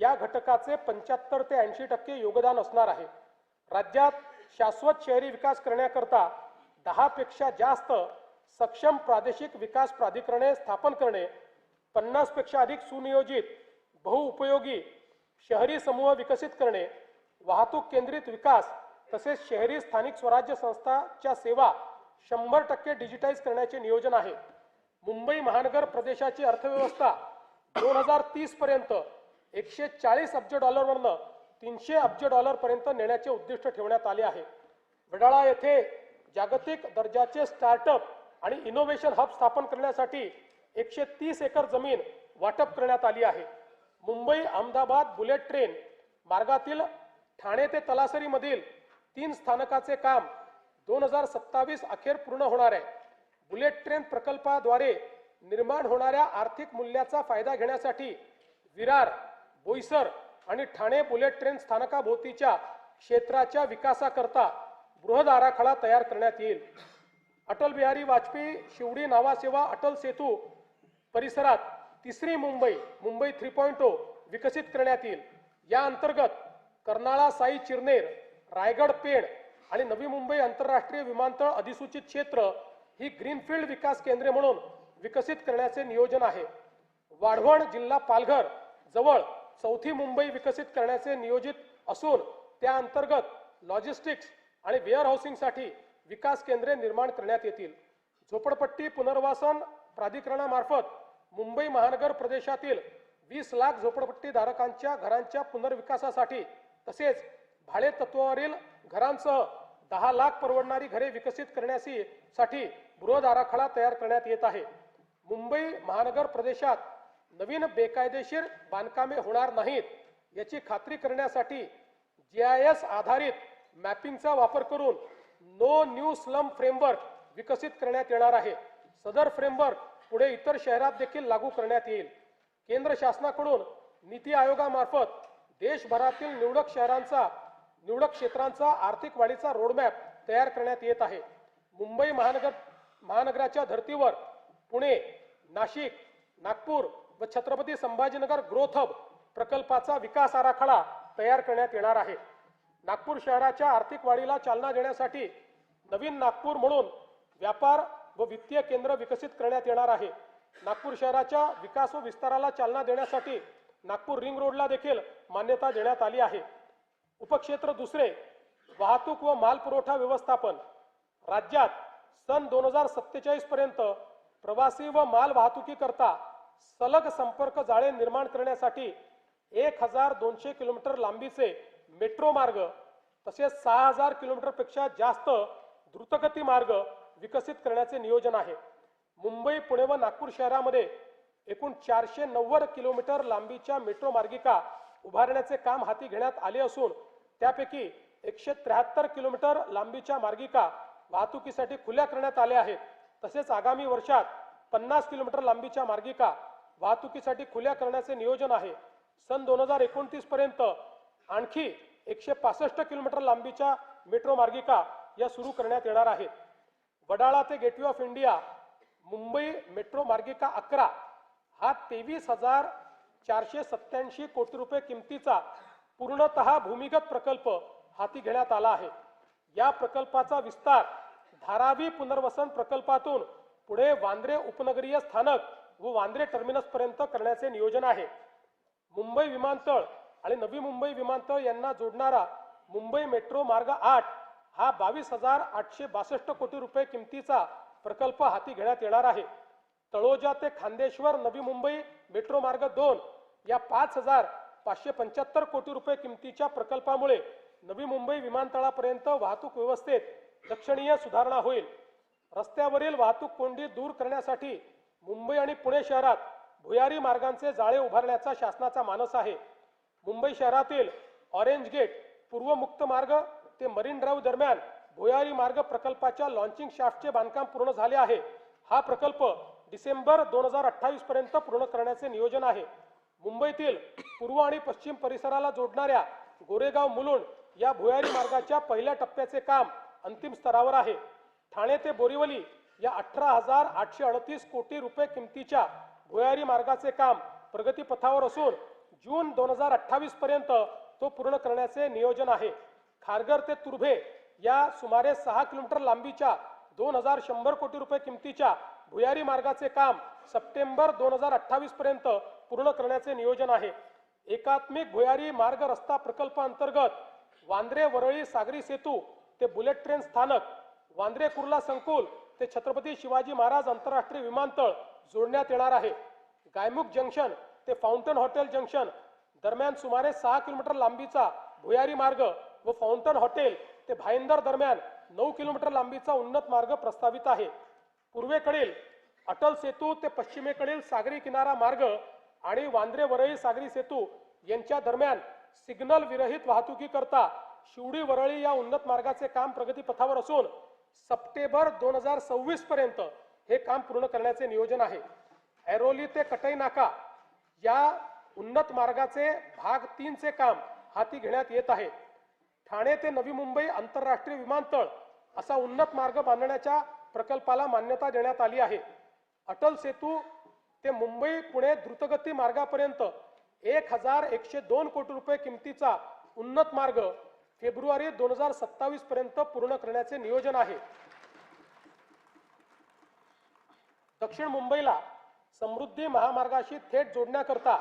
या घटकाचे 75 ते 80% योगदान असणार आहे। राज्यात शाश्वत शहरी विकास करण्याकरता 10 पेक्षा जास्त सक्षम प्रादेशिक विकास प्राधिकरणे स्थापन करणे, 50 पेक्षा अधिक सुनियोजित बहुउपयोगी शहरी समूह विकसित करणे, वाहतूक केंद्रित विकास तसेच शहरी स्थानिक स्वराज्य संस्थांच्या सेवा 100% डिजिटाइज करण्याचे नियोजन आहे। मुंबई महानगर प्रदेशाची अर्थव्यवस्था 2030 पर्यंत 140 अब्ज डॉलरवरून 300 अब्ज डॉलर पर्यंत नेण्याचे उद्दिष्ट ठेवण्यात आले आहे। वडाळा येथे जागतिक दर्जाचे स्टार्टअप आणि इनोव्हेशन हब स्थापन करण्यासाठी 130 एकर जमीन वाटप करण्यात आली आहे। मुंबई अहमदाबाद बुलेट ट्रेन मार्गातील ठाणे ते तलासरी मधील 3 स्थानकाचे काम 2027 अखेर पूर्ण होणार आहे। बुलेट ट्रेन प्रकल्पाद्वारे निर्माण होणाऱ्या आर्थिक मूल्याचा फायदा घेण्यासाठी विरार, बोईसर आणि ठाणे बुलेट ट्रेन स्थानकाभोवतीच्या क्षेत्राच्या विकासाकरता बृहद आराखडा तयार करण्यात येईल। अटल बिहारी वाजपेयी शिवडी नावासेवा अटल सेतू परिसरात तिसरी मुंबई 3.0 विकसित करण्यात येईल। या अंतर्गत कर्नाळा साई चिरनेर, रायगड पेण आणि नवी मुंबई आंतरराष्ट्रीय विमानतळ अधिसूचित क्षेत्र ही ग्रीनफील्ड विकास केंद्रे म्हणून विकसित करण्याचे नियोजन आहे। वाढवण जिल्हा पालघर जवळ चौथी मुंबई विकसित करण्याचे नियोजित असून त्या अंतर्गत लॉजिस्टिक्स आणि वेअर हाऊसिंगसाठी विकास केंद्रे निर्माण करण्यात येतील। झोपडपट्टी पुनर्वसन प्राधिकरणामार्फत मुंबई महानगर प्रदेशातील 20 लाख झोपडपट्टी धारकांच्या घरांच्या पुनर्विकासासाठी तसेच भाडे तत्वावरील घरांसह 10 लाख परवडणारी घरे विकसित करण्यासाठी बृहद आराखडा तयार करण्यात येत आहे। मुंबई महानगर प्रदेशात नवीन बेकायदेशीर बांधकामे होणार नाहीत याची खात्री करण्यासाठी GIS आधारित मॅपिंगचा वापर करून नो न्यू स्लम फ्रेमवर्क विकसित करण्यात येणार आहे। सदर फ्रेमवर्क पुढे इतर शहरात देखील लागू करण्यात येईल। केंद्र शासनाकडून नीती आयोगामार्फत देशभरातील निवडक क्षेत्रांचा आर्थिक वाढीचा रोडमॅप तयार करण्यात येत आहे। मुंबई महानगराच्या धर्तीवर पुणे, नाशिक, नागपूर व छत्रपती संभाजीनगर ग्रोथ हब प्रकल्पाचा विकास आराखडा तयार करण्यात येणार आहे। नागपूर शहराच्या आर्थिक वाढीला चालना देण्यासाठी नवीन नागपूर म्हणून व्यापार व वित्तीय केंद्र विकसित करण्यात येणार आहे। नागपूर शहराच्या विकास व विस्ताराला चालना देण्यासाठी नागपूर रिंग रोडला देखील मान्यता देण्यात आली आहे। उपक्षेत्र दुसरे, वाहतूक व मालपुरवठा व्यवस्थापन। राज्यात सन 2047 पर्यंत प्रवासी व माल वाहतुकीकरता सलग संपर्क जाळे निर्माण करण्यासाठी 1200 किलोमीटर लांबीचे मेट्रो मार्ग तसेच 6000 किलोमीटर पेक्षा जास्त द्रुतगती मार्ग विकसित करण्याचे नियोजन आहे। मुंबई, पुणे व नागपूर शहरामध्ये एकूण 490 किलोमीटर लांबीच्या मेट्रो मार्गिका उभारण्याचे काम हाती घेण्यात आले असून त्यापैकी 173 किलोमीटर लांबीच्या मार्गिका वाहतुकीसाठी खुल्या करण्यात आल्या आहेत। तसेच आगामी वर्षात 50 किलोमीटर लांबीच्या मार्गिका वाहतुकीसाठी खुल्या करण्याचे नियोजन आहे। सन 2029 पर्यंत आणखी 165 किलोमीटर लांबीच्या मेट्रो मार्गिका या सुरू करण्यात येणार आहेत। वडाळा ते gateway of India Mumbai metro मार्गिका 11 हा 23,487 कोटी रुपये किमतीचा पूर्णतः भूमिगत प्रकल्प हाती घेण्यात आला आहे। या प्रकल्पाचा विस्तार धारावी पुनर्वसन प्रकल्पातून पुढे वांद्रे उपनगरीय स्थानक व वांद्रे टर्मिनस पर्यंत करण्याचे नियोजन आहे। मुंबई विमानतळ आणि नवी मुंबई विमानतळ यांना जोडणारा मुंबई मेट्रो मार्ग 8 हा 22,862 कोटी रुपये किमतीचा प्रकल्प हाती घेण्यात येणार आहे। तळोजा ते खांदेश्वर नवी मुंबई मेट्रो मार्ग 2 या 5,575 कोटी रुपये किमतीच्या प्रकल्पामुळे नवी मुंबई विमानतळापर्यंत वाहतूक व्यवस्थेत लक्षणीय सुधारणा होईल। रस्त्यावरील वाहतूक कोंडी दूर करण्यासाठी मुंबई आणि पुणे शहरात भुयारी मार्गांचे जाळे उभारण्याचा शासनाचा मानस आहे। मुंबई शहरातील ऑरेंज गेट पूर्व मुक्त मार्ग ते मरीन ड्राईव्ह दरम्यान भुयारी मार्ग प्रकल्पाच्या लॉन्चिंग शाफ्टचे बांधकाम पूर्ण झाले आहे। हा प्रकल्प डिसेंबर 2028 पर्यंत पूर्ण करण्याचे नियोजन आहे। मुंबईतील पूर्व आणि पश्चिम परिसराला जोडणाऱ्या गोरेगाव मुलुंड या भुयारी मार्गाच्या पहिल्या टप्प्याचे काम अंतिम स्तरावर आहे। ठाणे ते बोरिवली या 18,838 कोटी रुपये किमतीच्या भुयारी मार्गाचे काम प्रगतीपथावर असून जून 2028 पर्यंत तो पूर्ण करण्याचे नियोजन आहे। खारघर ते तुर्भे या सुमारे 6 किलोमीटर लांबीच्या 2,100 कोटी रुपये किमतीच्या भुयारी मार्गाचे काम सप्टेंबर 2028 पर्यंत पूर्ण करण्याचे नियोजन आहे। एकात्मिक भुयारी मार्ग रस्ता प्रकल्प अंतर्गत वांद्रे वरळी सागरी सेतू ते बुलेट ट्रेन स्थानक, वांद्रे कुर्ला संकुल ते छत्रपती शिवाजी महाराज आंतरराष्ट्रीय विमानतळ जोडण्यात येणार आहे। गायमुख जंक्शन ते फाउंटन हॉटेल जंक्शन दरम्यान सुमारे 6 किलोमीटर लांबीचा भुयारी मार्ग व फाउंटन हॉटेल ते भाईंदर दरम्यान 9 किलोमीटर लांबीचा उन्नत मार्ग प्रस्तावित आहे। पूर्वेकडील अटल सेतू ते पश्चिमेकडील सागरी किनारा मार्ग आणि वांद्रे वरळी सागरी सेतू यांच्या दरम्यान सिग्नल विरहित वाहतुकीकरता शिवडी वरळी या उन्नत मार्गाचे काम प्रगतीपथावर असून सप्टेंबर 2026 पर्यंत हे काम पूर्ण करण्याचे नियोजन आहे। ऐरोली ते कटई नाका या उन्नत मार्गाचे भाग 3 चे काम हाती घेण्यात येत आहे। ठाणे ते नवी मुंबई आंतरराष्ट्रीय विमानतळ असा उन्नत मार्ग बांधण्याच्या प्रकल्पाला मान्यता देण्यात आली आहे। अटल सेतू ते मुंबई पुणे द्रुतगती मार्गापर्यंत 1,102 कोटी रुपये किमतीचा उन्नत मार्ग फेब्रुवारी 2027 पर्यंत पूर्ण करण्याचे नियोजन आहे। दक्षिण मुंबईला समृद्धी महामार्गाशी थेट जोडण्याकरता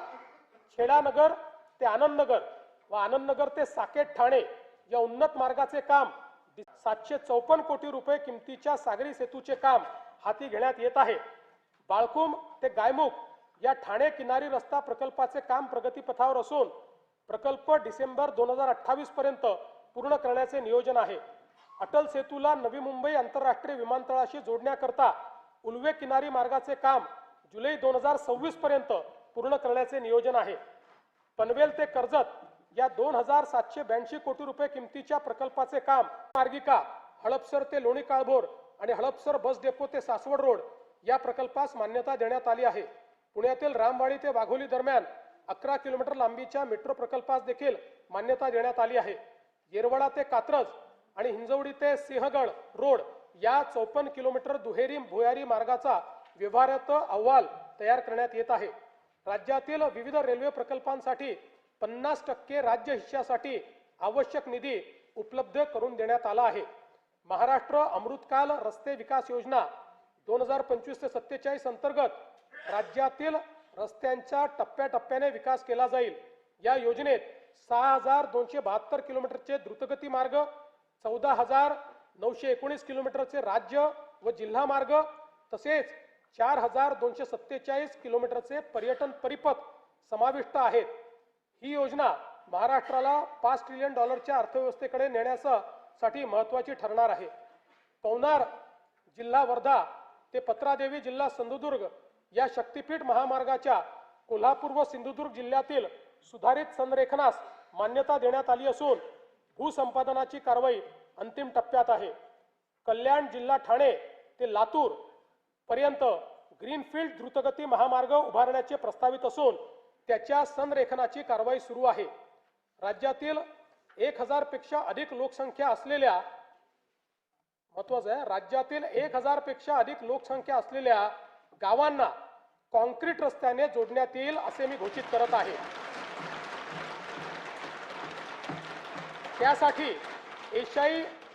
खेडानगर ते आनंदनगर व आनंदनगर ते साकेत ठाणे या उन्नत मार्गाचे काम 754 कोटी रुपये किमतीच्या सागरी सेतूचे काम हाती घेण्यात येत आहे। बाळकुम ते गायमुख या ठाणे किनारी रस्ता प्रकल्पाचे काम प्रगतीपथावर असून प्रकल्प डिसेंबर 2028 पर्यंत पूर्ण करण्याचे नियोजन आहे। अटल सेतूला नवी मुंबई आंतरराष्ट्रीय विमानतळाशी जोडण्याकरता उल्वे किनारी मार्गाचे काम जुलै 2026 पर्यंत पूर्ण करण्याचे नियोजन आहे। पनवेल ते कर्जत या 2,782 कोटी रुपये किमतीच्या प्रकल्पाचे काम मार्गिका हडपसर ते लोणी काळभोर आणि हडपसर बस डेपो ते सासवड रोड या प्रकल्पास मान्यता देण्यात आली आहे। पुण्यातील रामवाडी ते वाघोली दरम्यान 11 किलोमीटर लांबीच्या मेट्रो प्रकल्पास देखील मान्यता देण्यात आली आहे. येरवडा ते कात्रज आणि हिंजवडी ते सिंहगड रोड या 54 किलोमीटर दुहेरी भुयारी मार्गाचा व्यवहार्यता अहवाल तयार करण्यात येत आहे. राज्यातील विविध रेल्वे प्रकल्पांसाठी 50% राज्य हिश्श्यासाठी आवश्यक निधी उपलब्ध करून देण्यात आला आहे. महाराष्ट्र अमृतकाल रस्ते विकास योजना 2025 ते 47 अंतर्गत राज्यातील रस्त्यांचा टप्प्याटप्प्याने विकास केला जाईल. या योजनेत 6272 किलोमीटरचे द्रुतगती मार्ग, 14919 किलोमीटरचे राज्य व जिल्हा मार्ग तसेच 4247 किलोमीटरचे पर्यटन परिपथ समाविष्ट आहेत. ही योजना महाराष्ट्राला $5 ट्रिलियन अर्थव्यवस्थेकडे नेण्यासाठी महत्त्वाची ठरणार आहे. पवनार जिल्हा वर्धा ते पत्रादेवी जिल्हा सिंधुदुर्ग या शक्तीपीठ महामार्गाच्या कोल्हापूर व सिंधुदुर्ग जिल्ह्यातील सुधारित संरेखनास मान्यता देण्यात आली असून भूसंपादनाची कारवाई अंतिम टप्प्यात आहे. कल्याण जिल्हा ठाणे ते लातूर पर्यंत ग्रीनफील्ड द्रुतगती महामार्ग उभारण्याचे प्रस्तावित असून त्याच्या संरेखनाची कारवाई सुरू आहे. राज्यातील 1000 पेक्षा अधिक लोकसंख्या असलेल्या राज्यातील 1000 पेक्षा अधिक लोकसंख्या असलेल्या गावांना कॉन्क्रीट रस्त्याने जोडण्यात येईल असे मी घोषित करत आहे. त्यासाठी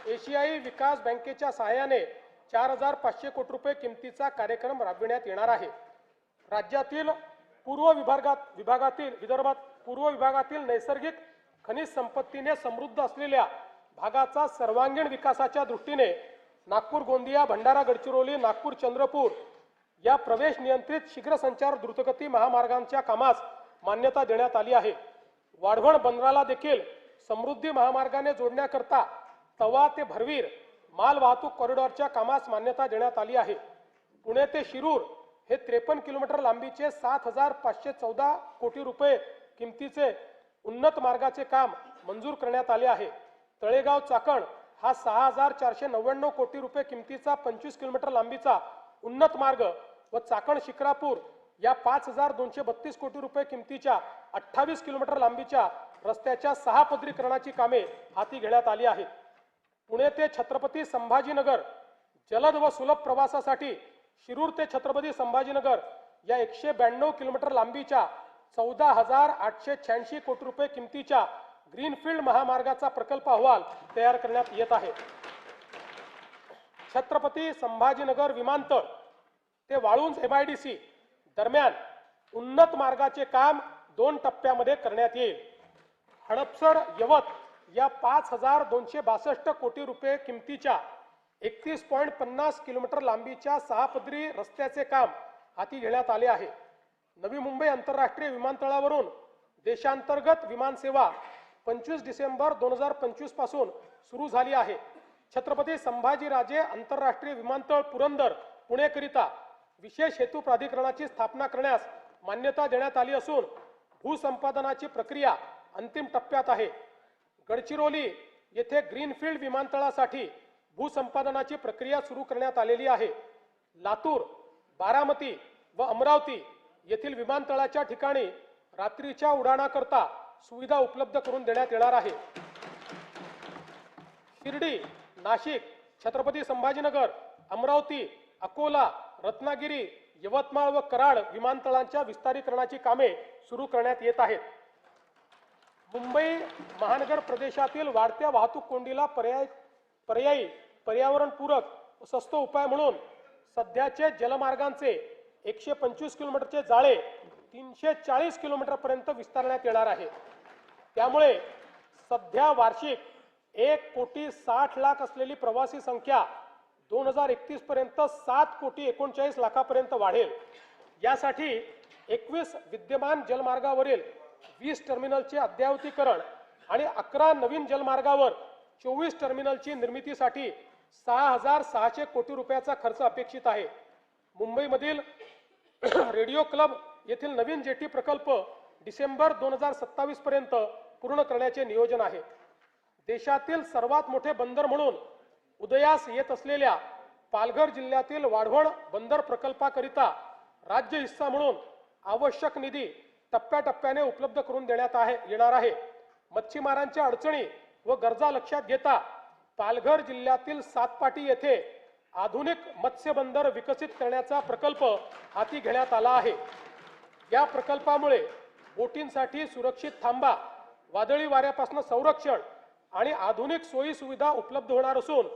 एशियाई विकास बँकेच्या सहाय्याने 4500 कोटी रुपये किमतीचा कार्यक्रम राबविण्यात येणार आहे. राज्यातील पूर्व विभागातील नैसर्गिक खनिज संपत्तीने समृद्ध असलेल्या भागाचा सर्वांगीण विकासाच्या दृष्टीने नागपूर गोंदिया भंडारा गडचिरोली नागपूर चंद्रपूर या प्रवेश नियंत्रित शीघ्र संचार द्रुतगती महामार्गांच्या कामास मान्यता देण्यात आली आहे. वाढवण बंदराला देखील समृद्धी महामार्गाने जोडण्याकरता तवा ते भरवीर माल वाहतूक कॉरिडॉरच्या कामास मान्यता देण्यात आली आहे. पुणे ते शिरूर हे 53 किलोमीटर लांबीचे 7514 कोटी रुपये किमतीचे उन्नत मार्गाचे काम मंजूर करण्यात आले आहे. तळेगाव चाकण हा 6499 कोटी रुपये किमतीचा 25 किलोमीटर लांबीचा उन्नत मार्ग व चाकण शिक्रापूर या 5232 कोटी रुपये किमतीच्या 28 किलोमीटर लांबीच्या रस्त्याच्या 6 पदरीकरणाची कामे हाती घेण्यात आली आहेत. पुणे ते छत्रपती संभाजीनगर जलद व सुलभ प्रवासासाठी शिरूर ते छत्रपती संभाजीनगर या 192 किलोमीटर लांबीच्या 14886 कोटी रुपये किमतीच्या ग्रीनफील्ड महामार्गाचा प्रकल्प अहवाल तयार करण्यात येत आहे. छत्रपती संभाजीनगर विमानतळ ते वाळुंज MIDC दरम्यान उन्नत मार्गाचे काम 2 टप्प्यामध्ये करण्यात येईल. हडपसर यवत या 5262 कोटी रुपये किमतीच्या 31.50 किलोमीटर लांबीच्या 6 पदरी रस्त्याचे काम हाती घेण्यात आले आहे. नवी मुंबई आंतरराष्ट्रीय विमानतळावरून देशांतर्गत विमानसेवा 25 डिसेंबर 2025 पासून सुरू झाली आहे. छत्रपती संभाजीराजे आंतरराष्ट्रीय विमानतळ पुरंदर पुणेकरिता विशेष हेतू प्राधिकरणाची स्थापना करण्यास मान्यता देण्यात आली असून भूसंपादनाची प्रक्रिया अंतिम टप्प्यात आहे. गडचिरोली येथे ग्रीनफील्ड विमानतळासाठी भूसंपादनाची प्रक्रिया सुरू करण्यात आलेली आहे. लातूर, बारामती व अमरावती येथील विमानतळाच्या ठिकाणी रात्रीच्या उड्डाणाकरता सुविधा उपलब्ध करून देण्यात येणार आहे. शिर्डी, नाशिक, छत्रपती संभाजीनगर, अमरावती, अकोला, रत्नागिरी, यवतमाळ व कराड विमानतळांच्या विस्तारीकरणाची कामे सुरू करण्यात येत आहेत. मुंबई महानगर प्रदेशातील वाढत्या वाहतूक कोंडीला पर्यायी पर्यावरणपूरक स्वस्त उपाय म्हणून सध्याचे जलमार्गांचे 125 किलोमीटरचे जाळे 340 किलोमीटर पर्यंत विस्तारण्यात येणार आहे. त्यामुळे सध्या वार्षिक 1,60,00,000 असलेली प्रवासी संख्या 2031 पर्यंत 7,39,00,000 पर्यंत वाढेल. यासाठी 21 विद्यमान जलमार्गावरील 20 टर्मिनलचे अद्ययावतीकरण आणि 11 नवीन जलमार्गावर 24 टर्मिनलची निर्मितीसाठी 6,600 कोटी रुपयाचा खर्च अपेक्षित आहे. मुंबईमधील रेडिओ क्लब येथील नवीन जेटी प्रकल्प डिसेंबर 2027 पर्यंत पूर्ण करण्याचे नियोजन आहे. देशातील सर्वात मोठे बंदर म्हणून उदयास येत असलेल्या पालघर जिल्ह्यातील वाढवण बंदर प्रकल्पाकरिता राज्य हिस्सा म्हणून आवश्यक निधी टप्प्याटप्प्याने उपलब्ध करून देण्यात येणार आहे। मच्छीमारांच्या अडचणी व गरजा लक्षात घेता पालघर जिल्ह्यातील सातपाटी येथे आधुनिक मत्स्य बंदर विकसित करण्याचा प्रकल्प हाती घेण्यात आला आहे। या प्रकल्पामुळे बोटींसाठी सुरक्षित थांबा, वादळी वाऱ्यापासून संरक्षण आणि आधुनिक सोयी सुविधा उपलब्ध होणार असून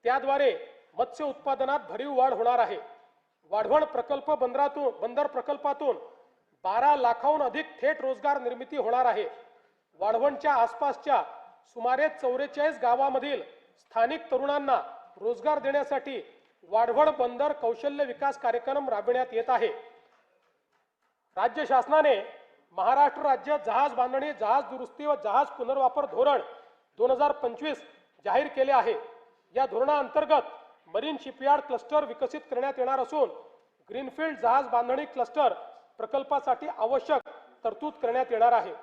त्याद्वारे मत्स्य उत्पादनात भरीव वाढ होणार आहे। वाढवण बंदर प्रकल्पातून 12 लाखाहून अधिक थेट रोजगार निर्मिती होणार आहे। वाढवणच्या आसपासच्या सुमारे 44 गावांमधील स्थानिक तरुणांना रोजगार देण्यासाठी वाढवण बंदर कौशल्य विकास कार्यक्रम राबविण्यात येत आहे। राज्य शासनाने महाराष्ट्र राज्य जहाज बांधणी, जहाज दुरुस्ती व जहाज पुनर्वापर धोरण 2025 जाहीर केले आहे। या धोरणाअंतर्गत मरीन शिपयार्ड क्लस्टर विकसित करण्यात येणार असून ग्रीनफील्ड जहाज बांधणी क्लस्टर प्रकल्पासाठी आवश्यक तरतूद करण्यात येणार आहे।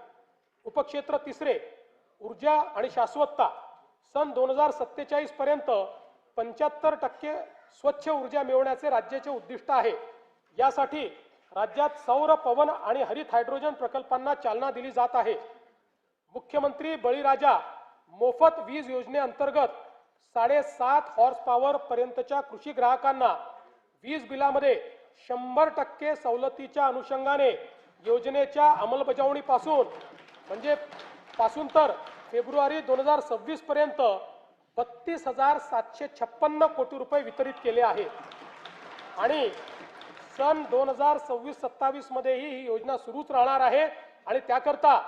उपक्षेत्र तिसरे ऊर्जा आणि शाश्वतता सन 2047 पर्यंत 75% स्वच्छ ऊर्जा मिळवण्याचे राज्याचे उद्दिष्ट आहे। यासाठी राज्यात सौर, पवन आणि हरित हायड्रोजन प्रकल्पांना चालना दिली जात आहे। मुख्यमंत्री बळीराजा मोफत वीज योजनेअंतर्गत 7.5 हॉर्स पॉवर पर्यंतच्या कृषी ग्राहकांना वीज बिलामध्ये 100% सवलतीच्या अनुषंगाने योजनेच्या अंमलबजावणीपासून तर फेब्रुवारी 2026 पर्यंत 32,756 कोटी रुपये वितरित केले आहेत आणि सन 2026-27 मध्येही ही योजना सुरूच राहणार आहे आणि त्याकरता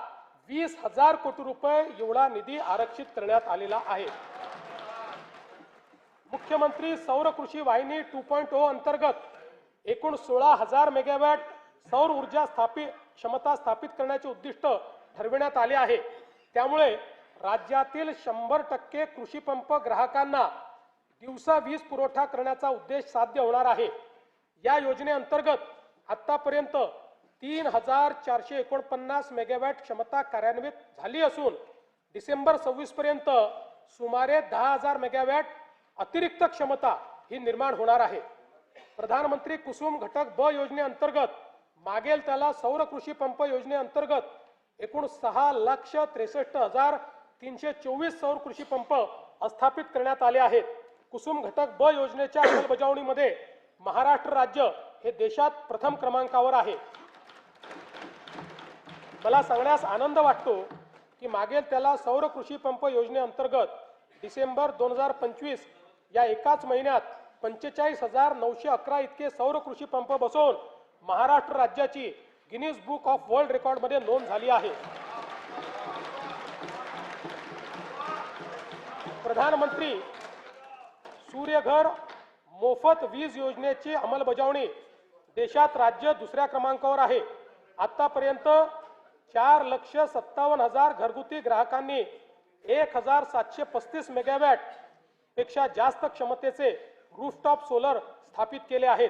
20,000 कोटी रुपये एवढा निधी आरक्षित करण्यात आलेला आहे। मुख्यमंत्री सौर कृषी वाहिनी 2.0 अंतर्गत एकूण 16,000 मेगावॅट सौर ऊर्जा क्षमता स्थापित करण्याचे उद्दिष्ट ठरविण्यात आले आहे। त्यामुळे राज्यातील 100% कृषी पंप ग्राहकांना दिवसा वीज पुरवठा करण्याचा उद्देश साध्य होणार आहे। या योजनेअंतर्गत आतापर्यंत 3,449 मेगावॅट क्षमता कार्यान्वित झाली असून डिसेंबर 26 पर्यंत सुमारे 10,000 मेगावॅट अतिरिक्त क्षमता ही निर्माण होणार आहे। प्रधानमंत्री कुसुम घटक ब योजनेअंतर्गत मागेल त्याला सौर कृषी पंप योजनेअंतर्गत एकूण 6,63,324 सौर कृषी पंप स्थापित करण्यात आले आहेत। कुसुम घटक ब योजनेच्या अंमलबजावणीमध्ये महाराष्ट्र राज्य हे देशात प्रथम क्रमांकावर आहे। मला सांगण्यास आनंद वाटतो की मागेल त्याला सौर कृषी पंप योजनेअंतर्गत डिसेंबर 2025 या एकाच महिन्यात 45,911 इतके सौर कृषी पंप बसवून महाराष्ट्र राज्याची गिनीज बुक ऑफ वर्ल्ड रेकॉर्डमध्ये नोंद झाली आहे। प्रधानमंत्री सूर्यघर मोफत वीज योजनेची अंमलबजावणी देशात राज्य दुसऱ्या क्रमांकावर आहे। आतापर्यंत 4,57,000 घरगुती ग्राहकांनी 1,735 मेगावॅट पेक्षा जास्त क्षमतेचे रूफटॉप सोलर स्थापित केले आहेत।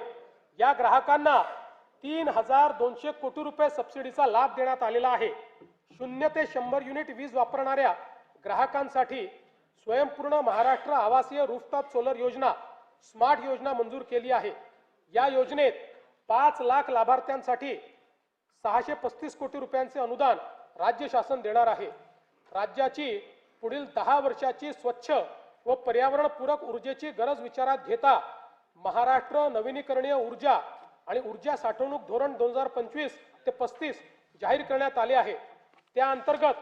या ग्राहकांना 3,200 कोटी रुपये सबसिडीचा लाभ देण्यात आलेला आहे। 0 ते 100 युनिट वीज वापरणाऱ्या ग्राहकांसाठी स्वयंपूर्ण महाराष्ट्र आवासीय रूफटॉप सोलर योजना स्मार्ट योजना मंजूर केली आहे। या योजनेत 5 लाख लाभार्थ्यांसाठी 635 कोटी रुपयांचे अनुदान राज्य शासन देणार आहे। राज्याची पुढील 10 वर्षाची स्वच्छ व पर्यावरणपूरक ऊर्जेची गरज विचारात घेता महाराष्ट्र नवीनीकरणीय ऊर्जा आणि ऊर्जा साठवणूक धोरण 2025 ते 35 जाहीर करण्यात आले आहे। त्या अंतर्गत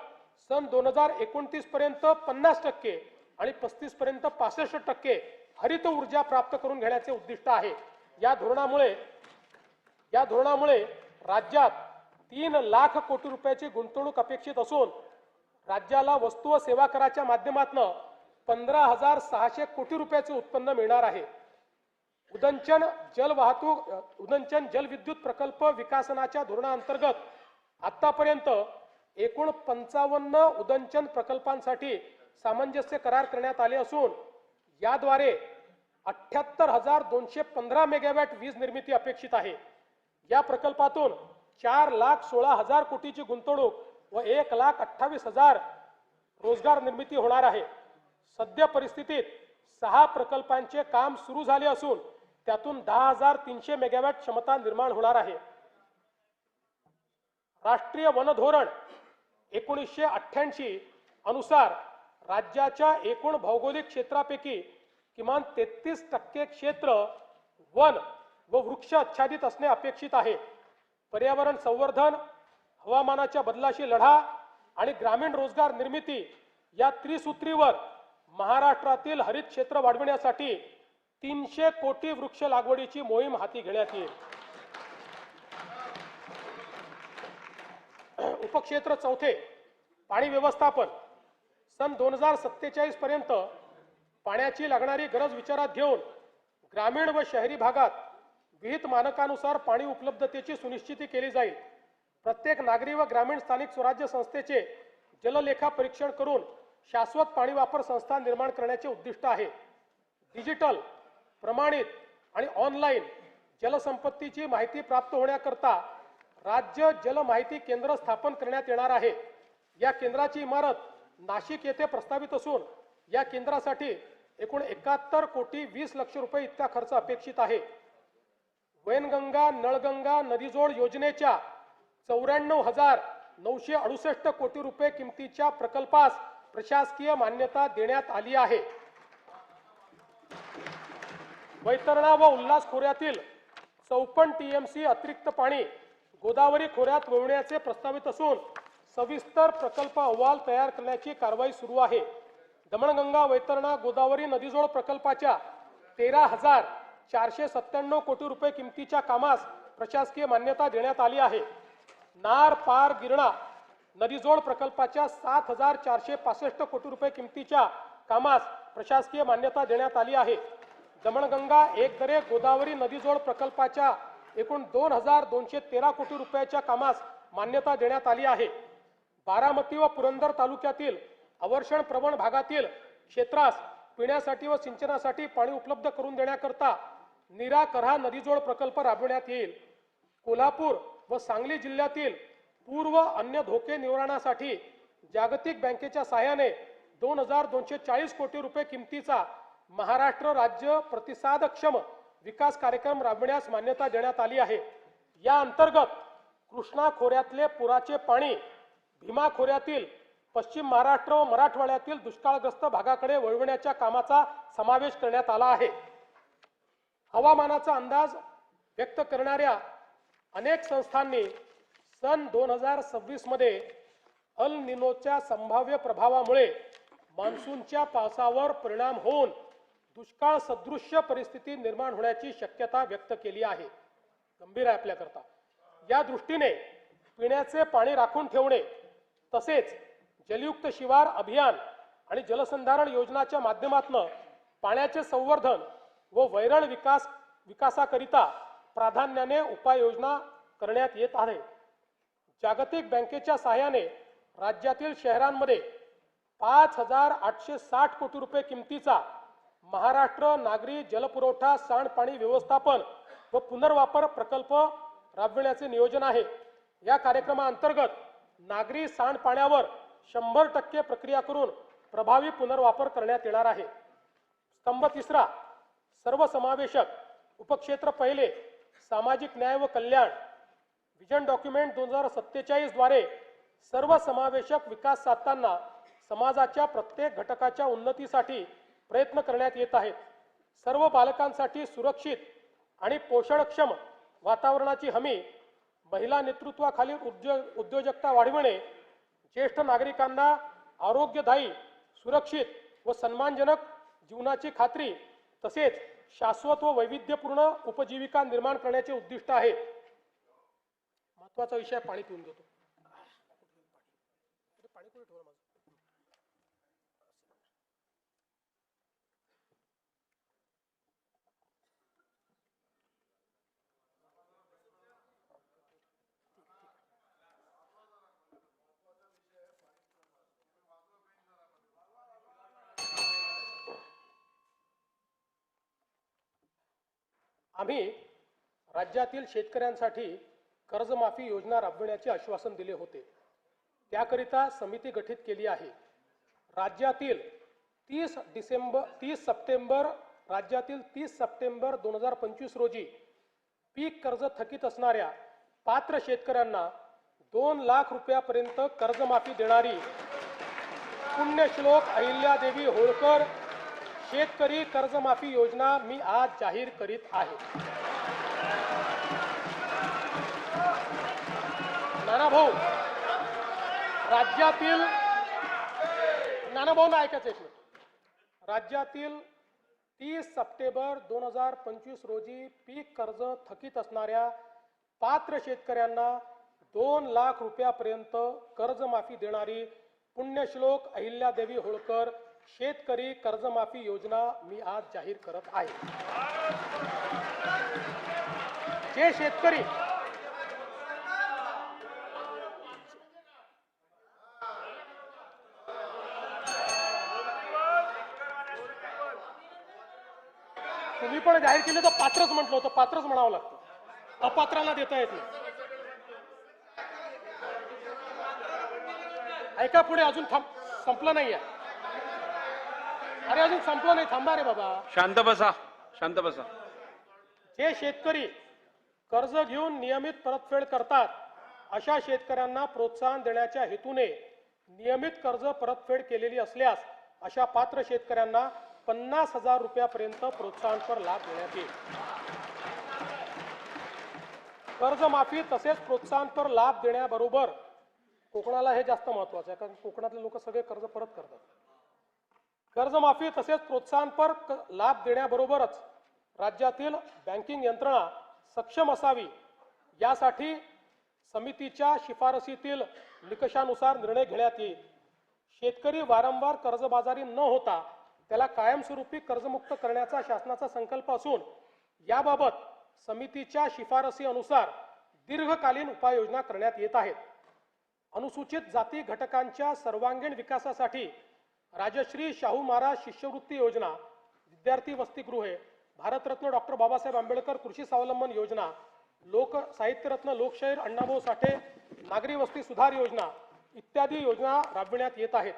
सन 2029 पर्यंत 50% आणि 35 पर्यंत 65% हरित ऊर्जा प्राप्त करून घेण्याचे उद्दिष्ट आहे। या धोरणामुळे राज्यात 3 लाख कोटी रुपयाची गुंतवणूक अपेक्षित असून राज्याला वस्तू व सेवा कराच्या माध्यमातून 15,600 कोटी रुपयाचे उत्पन्न मिळणार आहे। उदंचन जलविद्युत प्रकल्प विकासनाच्या धोरणाअंतर्गत आतापर्यंत एकूण 55 उदंचन प्रकल्पांसाठी सामंजस्य करार करण्यात आले असून याद्वारे 78,215 मेगावॅट वीज निर्मिती अपेक्षित आहे। या प्रकल्पातून 4,16,000 कोटीची गुंतवणूक व 1,28,000 रोजगार निर्मिती होणार आहे। सध्या परिस्थितीत 6 प्रकल्पांचे काम सुरू झाले असून त्यातून 10,300 मेगावॅट क्षमता निर्माण होणार आहे। राष्ट्रीय वन धोरण 1988 अनुसार राज्याच्या एकूण भौगोलिक क्षेत्रापैकी किमान 33% क्षेत्र वन व वृक्ष आच्छादित असणे अपेक्षित आहे. पर्यावरण संवर्धन, हवामानाच्या बदलाशी लढा आणि ग्रामीण रोजगार निर्मिती या त्रिसूत्रीवर महाराष्ट्रातील हरित क्षेत्र वाढविण्यासाठी 300 कोटी वृक्ष लागवडीची मोहीम हाती घेण्यात येईल. उपक्षेत्र चौथे, पाणी व्यवस्थापन. सन 2047 पर्यंत पाण्याची लागणारी गरज विचारात घेऊन ग्रामीण व शहरी भागात विहित मानकानुसार पाणी उपलब्धतेची सुनिश्चिती केली जाईल. प्रत्येक नागरी व ग्रामीण स्थानिक स्वराज्य संस्थेचे जललेखा परीक्षण करून शाश्वत पाणी वापर संस्था निर्माण करण्याचे उद्दिष्ट आहे. डिजिटल, प्रमाणित आणि ऑनलाईन जलसंपत्तीची माहिती प्राप्त होण्याकरता राज्य जल माहिती केंद्र स्थापन करण्यात येणार आहे. या केंद्राची इमारत नाशिक येथे प्रस्तावित असून या केंद्रासाठी एकूण 71 कोटी 20 लक्ष रुपये इतका खर्च अपेक्षित आहे. वैनगंगा नळगंगा नदीजोड योजनेच्या 94,968 कोटी रुपये किमतीच्या प्रकल्पास प्रशासकीय मान्यता देण्यात आली आहे. वैतरणा व उल्हास खोऱ्यातील 54 TMC अतिरिक्त पाणी गोदावरी खोऱ्यात वळवण्याचे प्रस्तावित असून सविस्तर प्रकल्प अहवाल तयार करण्याची कारवाई सुरू आहे. दमणगंगा वैतरणा गोदावरी नदीजोड प्रकल्पाच्या 13,497 कोटी रुपये किमतीच्या कामास प्रशासकीय मान्यता देण्यात आली आहे. नार पार गिरणा नदीजोड प्रकल्पाच्या 7,465 कोटी रुपये किमतीच्या कामास प्रशासकीय मान्यता देण्यात आली आहे. दमणगंगा एकदरे गोदावरी नदीजोड प्रकल्पाच्या एकूण 2,213 कोटी रुपयाच्या कामास मान्यता देण्यात आली आहे. बारामती व पुरंदर तालुक्यातील अवर्षण प्रवण भागातील क्षेत्रास पिण्यासाठी व सिंचनासाठी पाणी उपलब्ध करून देण्याकरता नीरा करहा नदीजोड प्रकल्प राबविण्यात येईल. कोल्हापूर व सांगली जिल्ह्यातील पूर व अन्य धोके निवारणासाठी जागतिक बँकेच्या सहाय्याने 2,240 कोटी रुपये किमतीचा महाराष्ट्र राज्य प्रतिसादक्षम विकास कार्यक्रम राबविण्यास मान्यता देण्यात आली आहे. या अंतर्गत कृष्णा खोऱ्यातले पुराचे पाणी भीमा खोऱ्यातील पश्चिम महाराष्ट्र व मराठवाड्यातील दुष्काळग्रस्त भागाकडे वळविण्याच्या कामाचा समावेश करण्यात आला आहे. हवामानाचा अंदाज व्यक्त करणाऱ्या अनेक संस्थांनी सन 2026 मध्ये अल निनोच्या संभाव्य प्रभावामुळे मान्सूनच्या पावसावर परिणाम होऊन दुष्काळ सदृश्य परिस्थिती निर्माण होण्याची शक्यता व्यक्त केली आहे. गंभीर आहे आपल्याकरता. या दृष्टीने पिण्याचे पाणी राखून ठेवणे तसेच जलयुक्त शिवार अभियान आणि जलसंधारण योजनाच्या माध्यमातून पाण्याचे संवर्धन व वैरण विकासाकरिता प्राधान्याने उपाययोजना करण्यात येत आहे. जागतिक बँकेच्या सहाय्याने राज्यातील शहरांमध्ये 5,860 कोटी रुपये किमतीचा महाराष्ट्र नागरी जलपुरवठा सांडपाणी व्यवस्थापन व पुनर्वापर प्रकल्प राबविण्याचे नियोजन आहे. या कार्यक्रमाअंतर्गत नागरी सांडपाण्यावर 100% प्रक्रिया करून प्रभावी पुनर्वापर करण्यात येणार आहे. स्तंभ तिसरा, सर्वसमावेशक. उपक्षेत्र पहिले, सामाजिक न्याय व कल्याण. विजन डॉक्युमेंट 2047 द्वारे सर्वसमावेशक विकास साधताना समाजाच्या प्रत्येक घटकाच्या उन्नतीसाठी प्रयत्न करण्यात येत आहेत. सर्व बालकांसाठी सुरक्षित आणि पोषणक्षम वातावरणाची हमी, महिला नेतृत्वाखालील उद्योजकता वाढविणे, ज्येष्ठ नागरिकांना आरोग्यदायी, सुरक्षित व सन्मानजनक जीवनाची खात्री तसेच शाश्वत व वैविध्यपूर्ण उपजीविका निर्माण करण्याचे उद्दिष्ट आहे. महत्त्वाचा विषय पाणी पिऊन घेतो. पाणी कुठे ठेवलं माझं? आम्ही राज्यातील शेतकऱ्यांसाठी कर्जमाफी योजना राबविण्याचे आश्वासन दिले होते. त्याकरिता समिती गठीत केली आहे. राज्यातील 30 सप्टेंबर 2025 रोजी पीक कर्ज थकीत असणाऱ्या पात्र शेतकऱ्यांना 2 लाख रुपयापर्यंत कर्जमाफी देणारी पुण्यश्लोक अहिल्यादेवी होळकर शेतकरी कर्जमाफी योजना मी आज जाहीर करीत आहे। नानाभाऊ, राज्यातील नानाभाऊ ऐकायचं एक मिनिट। राज्यातील 30 सप्टेंबर 2025 रोजी पीक कर्ज थकीत असणाऱ्या पात्र शेतकऱ्यांना 2 लाख रुपयापर्यंत कर्जमाफी देणारी पुण्यश्लोक अहिल्यादेवी होळकर शेतकरी कर्जमाफी योजना मी आज जाहीर करत आहे। जे शेतकरी तुम्ही पण जाहीर केले तर पात्रच म्हटलं होतं, पात्रच म्हणावं लागतं, अपात्रांना देता येत नाही। ऐका पुढे, अजून संपलं नाहीये। अरे अजून संपलं नाही, थांबा रे बाबा, शांत बसा, शांत बसा। जे शेतकरी कर्ज घेऊन नियमित परतफेड करतात अशा शेतकऱ्यांना प्रोत्साहन देण्याच्या हेतूने नियमित कर्ज परतफेड केलेली असल्यास अशा पात्र शेतकऱ्यांना 50,000 रुपयापर्यंत प्रोत्साहनपर लाभ देण्यात येईल। कर्जमाफी तसेच प्रोत्साहनपर लाभ देण्याबरोबर कोकणाला हे जास्त महत्त्वाचं आहे, कारण कोकणातले लोक सगळे कर्ज परत करतात। कर्जमाफी तसेच प्रोत्साहनपर लाभ देण्याबरोबरच राज्यातील बँकिंग यंत्रणा सक्षम असावी यासाठी समितीच्या शिफारसीतील निकषानुसार निर्णय घेण्यात येईल। शेतकरी वारंवार कर्जबाजारी न होता त्याला कायमस्वरूपी कर्जमुक्त करण्याचा शासनाचा संकल्प असून याबाबत समितीच्या शिफारसी अनुसार दीर्घकालीन उपाययोजना करण्यात येत आहेत। अनुसूचित जाती घटकांच्या सर्वांगीण विकासासाठी राजश्री शाहू महाराज शिष्यवृत्ती योजना, विद्यार्थी वसतिगृहे, भारतरत्न डॉक्टर बाबासाहेब आंबेडकर कृषी स्वावलंबन योजना, लोक साहित्यरत्न लोकशाहीर अण्णाभाऊ साठे नागरी वस्ती सुधार योजना इत्यादी योजना राबविण्यात येत आहेत।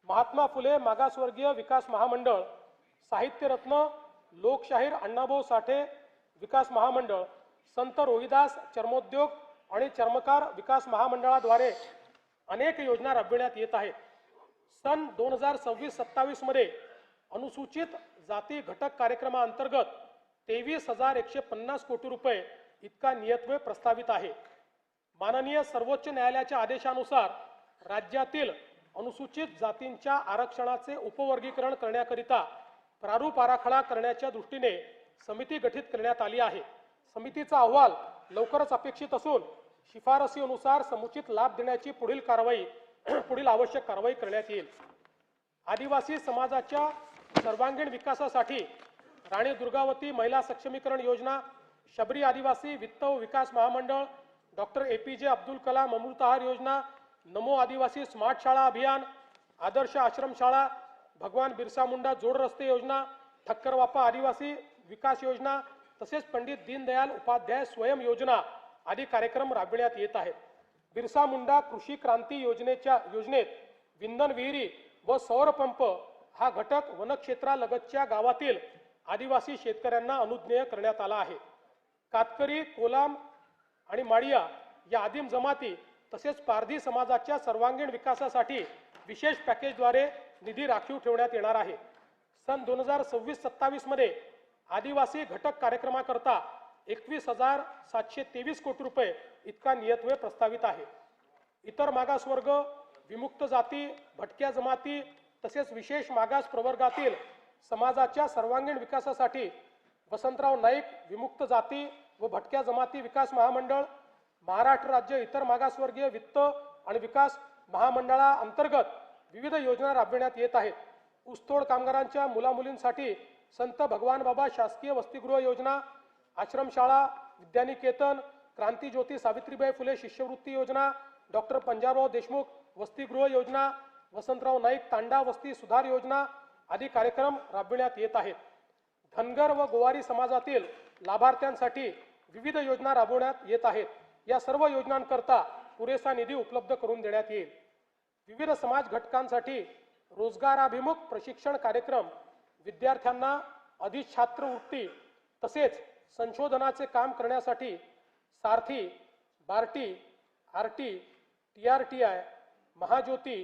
महात्मा फुले मागासवर्गीय विकास महामंडळ, साहित्यरत्न लोकशाहीर अण्णाभाऊ साठे विकास महामंडळ, संत रोहिदास चर्मोद्योग आणि चर्मकार विकास महामंडळाद्वारे अनेक योजना राबविण्यात येत आहेत। सन 2026-27 मध्ये अनुसूचित जाती घटक कार्यक्रमाअंतर्गत 23,150 कोटी रुपये इतका नियतव्यय प्रस्तावित आहे। माननीय सर्वोच्च न्यायालयाच्या आदेशानुसार राज्यातील अनुसूचित जातींच्या आरक्षणाचे उपवर्गीकरण करण्याकरिता प्रारूप आराखडा करण्याच्या दृष्टीने समिती गठीत करण्यात आली आहे। समितीचा अहवाल लवकरच अपेक्षित असून शिफारसीनुसार समुचित लाभ देण्याची पुढील आवश्यक कारवाई करण्यात येईल। आदिवासी समाजाच्या सर्वांगीण विकासासाठी राणी दुर्गावती महिला सक्षमीकरण योजना, शबरी आदिवासी वित्त व विकास महामंडळ, डॉक्टर APJ अब्दुल कलाम अमृतहार योजना, नमो आदिवासी स्मार्ट शाळा अभियान, आदर्श आश्रम शाळा, भगवान बिरसा मुंडा जोड रस्ते योजना, ठक्कर वापा आदिवासी विकास योजना तसेच पंडित दीनदयाल उपाध्याय स्वयं योजना आदी कार्यक्रम राबविण्यात येत आहेत। बिरसा मुंडा कृषी क्रांती योजनेत विंधन विहिरी व सौर पंप हा घटक वनक्षेत्रालगतच्या गावातील आदिवासी शेतकऱ्यांना अनुज्ञेय करण्यात आला आहे। कातकरी, कोलाम आणि माडिया या आदिम जमाती तसेच पारधी समाजाच्या सर्वांगीण विकासासाठी विशेष पॅकेजद्वारे निधी राखीव ठेवण्यात येणार आहे। सन 2026-27 मध्ये आदिवासी घटक कार्यक्रमाकरता 21,723 कोटी रुपये इतका नियतव्यय प्रस्तावित आहे। इतर मागासवर्ग, विमुक्त जाती, भटक्या जमाती तसेच विशेष मागास प्रवर्गातील समाजाच्या सर्वांगीण विकासासाठी वसंतराव नाईक विमुक्त जाती व भटक्या जमाती विकास महामंडळ, महाराष्ट्र राज्य इतर मागासवर्गीय वित्त आणि विकास महामंडळाअंतर्गत विविध योजना राबविण्यात येत आहेत। ऊसतोड कामगारांच्या मुलामुलींसाठी संत भगवान बाबा शासकीय वसतिगृह योजना, आश्रमशाळा, विद्यानिकेतन, क्रांतिज्योती सावित्रीबाई फुले शिष्यवृत्ती योजना, डॉक्टर पंजाबराव देशमुख वसतिगृह योजना, वसंतराव नाईक तांडा वस्ती सुधार योजना आदी कार्यक्रम राबविण्यात येत आहेत। धनगर व गोवारी समाजातील लाभार्थ्यांसाठी विविध योजना राबवण्यात येत आहेत। या सर्व योजनांकरता पुरेसा निधी उपलब्ध करून देण्यात येईल। विविध समाज घटकांसाठी रोजगाराभिमुख प्रशिक्षण कार्यक्रम, विद्यार्थ्यांना अधिक छात्रवृत्ती तसेच संशोधनाचे काम करण्यासाठी सारथी, बार्टी आरटी, TRTI, महाज्योती,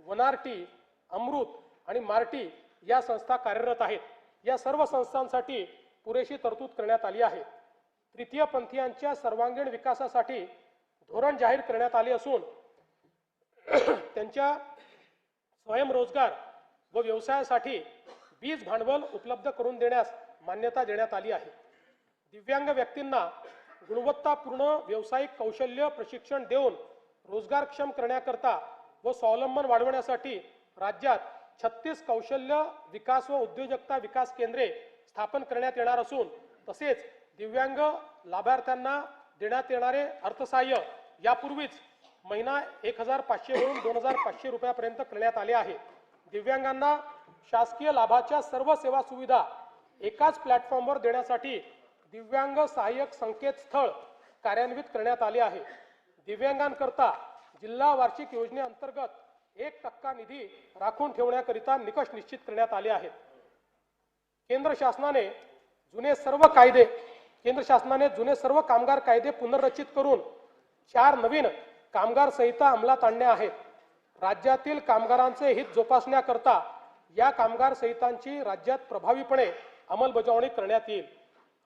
वनारटी, अमृत आणि मार्टी या संस्था कार्यरत आहेत. या सर्व संस्थांसाठी पुरेशी तरतूद करण्यात आली आहे. तृतीय पंथीयांच्या सर्वांगीण विकासासाठी धोरण जाहीर करण्यात आले असून त्यांच्या स्वयंरोजगार व व्यवसायासाठी बीज भांडवल उपलब्ध करून देण्यास मान्यता देण्यात आली आहे. दिव्यांग व्यक्तींना गुणवत्तापूर्ण व्यावसायिक कौशल्य प्रशिक्षण देऊन रोजगारक्षम करण्याकरता व स्वावलंबन वाढवण्यासाठी राज्यात 36 कौशल्य विकास व उद्योजकता विकास केंद्रे स्थापन करण्यात येणार असून तसेच दिव्यांग लाभार्थ्यांना देण्यात येणारे अर्थसहाय्य यापूर्वीच महिना 1500 वरून 2500 रुपयापर्यंत करण्यात आले आहे. दिव्यांगांना शासकीय लाभाच्या सर्व सेवा सुविधा एकाच प्लॅटफॉर्मवर देण्यासाठी दिव्यांग सहाय्यक संकेतस्थळ कार्यान्वित करण्यात आले आहे. दिव्यांगांकरता जिल्हा वार्षिक योजनेअंतर्गत 1% निधी राखून ठेवण्याकरिता निकष निश्चित करण्यात आले आहेत. केंद्र शासनाने जुने सर्व कामगार कायदे पुनर्रचित करून 4 नवीन कामगार संहिता अंमलात आणल्या आहेत. राज्यातील कामगारांचे हित जोपासण्याकरता या कामगार संहितांची राज्यात प्रभावीपणे अंमलबजावणी करण्यात येईल.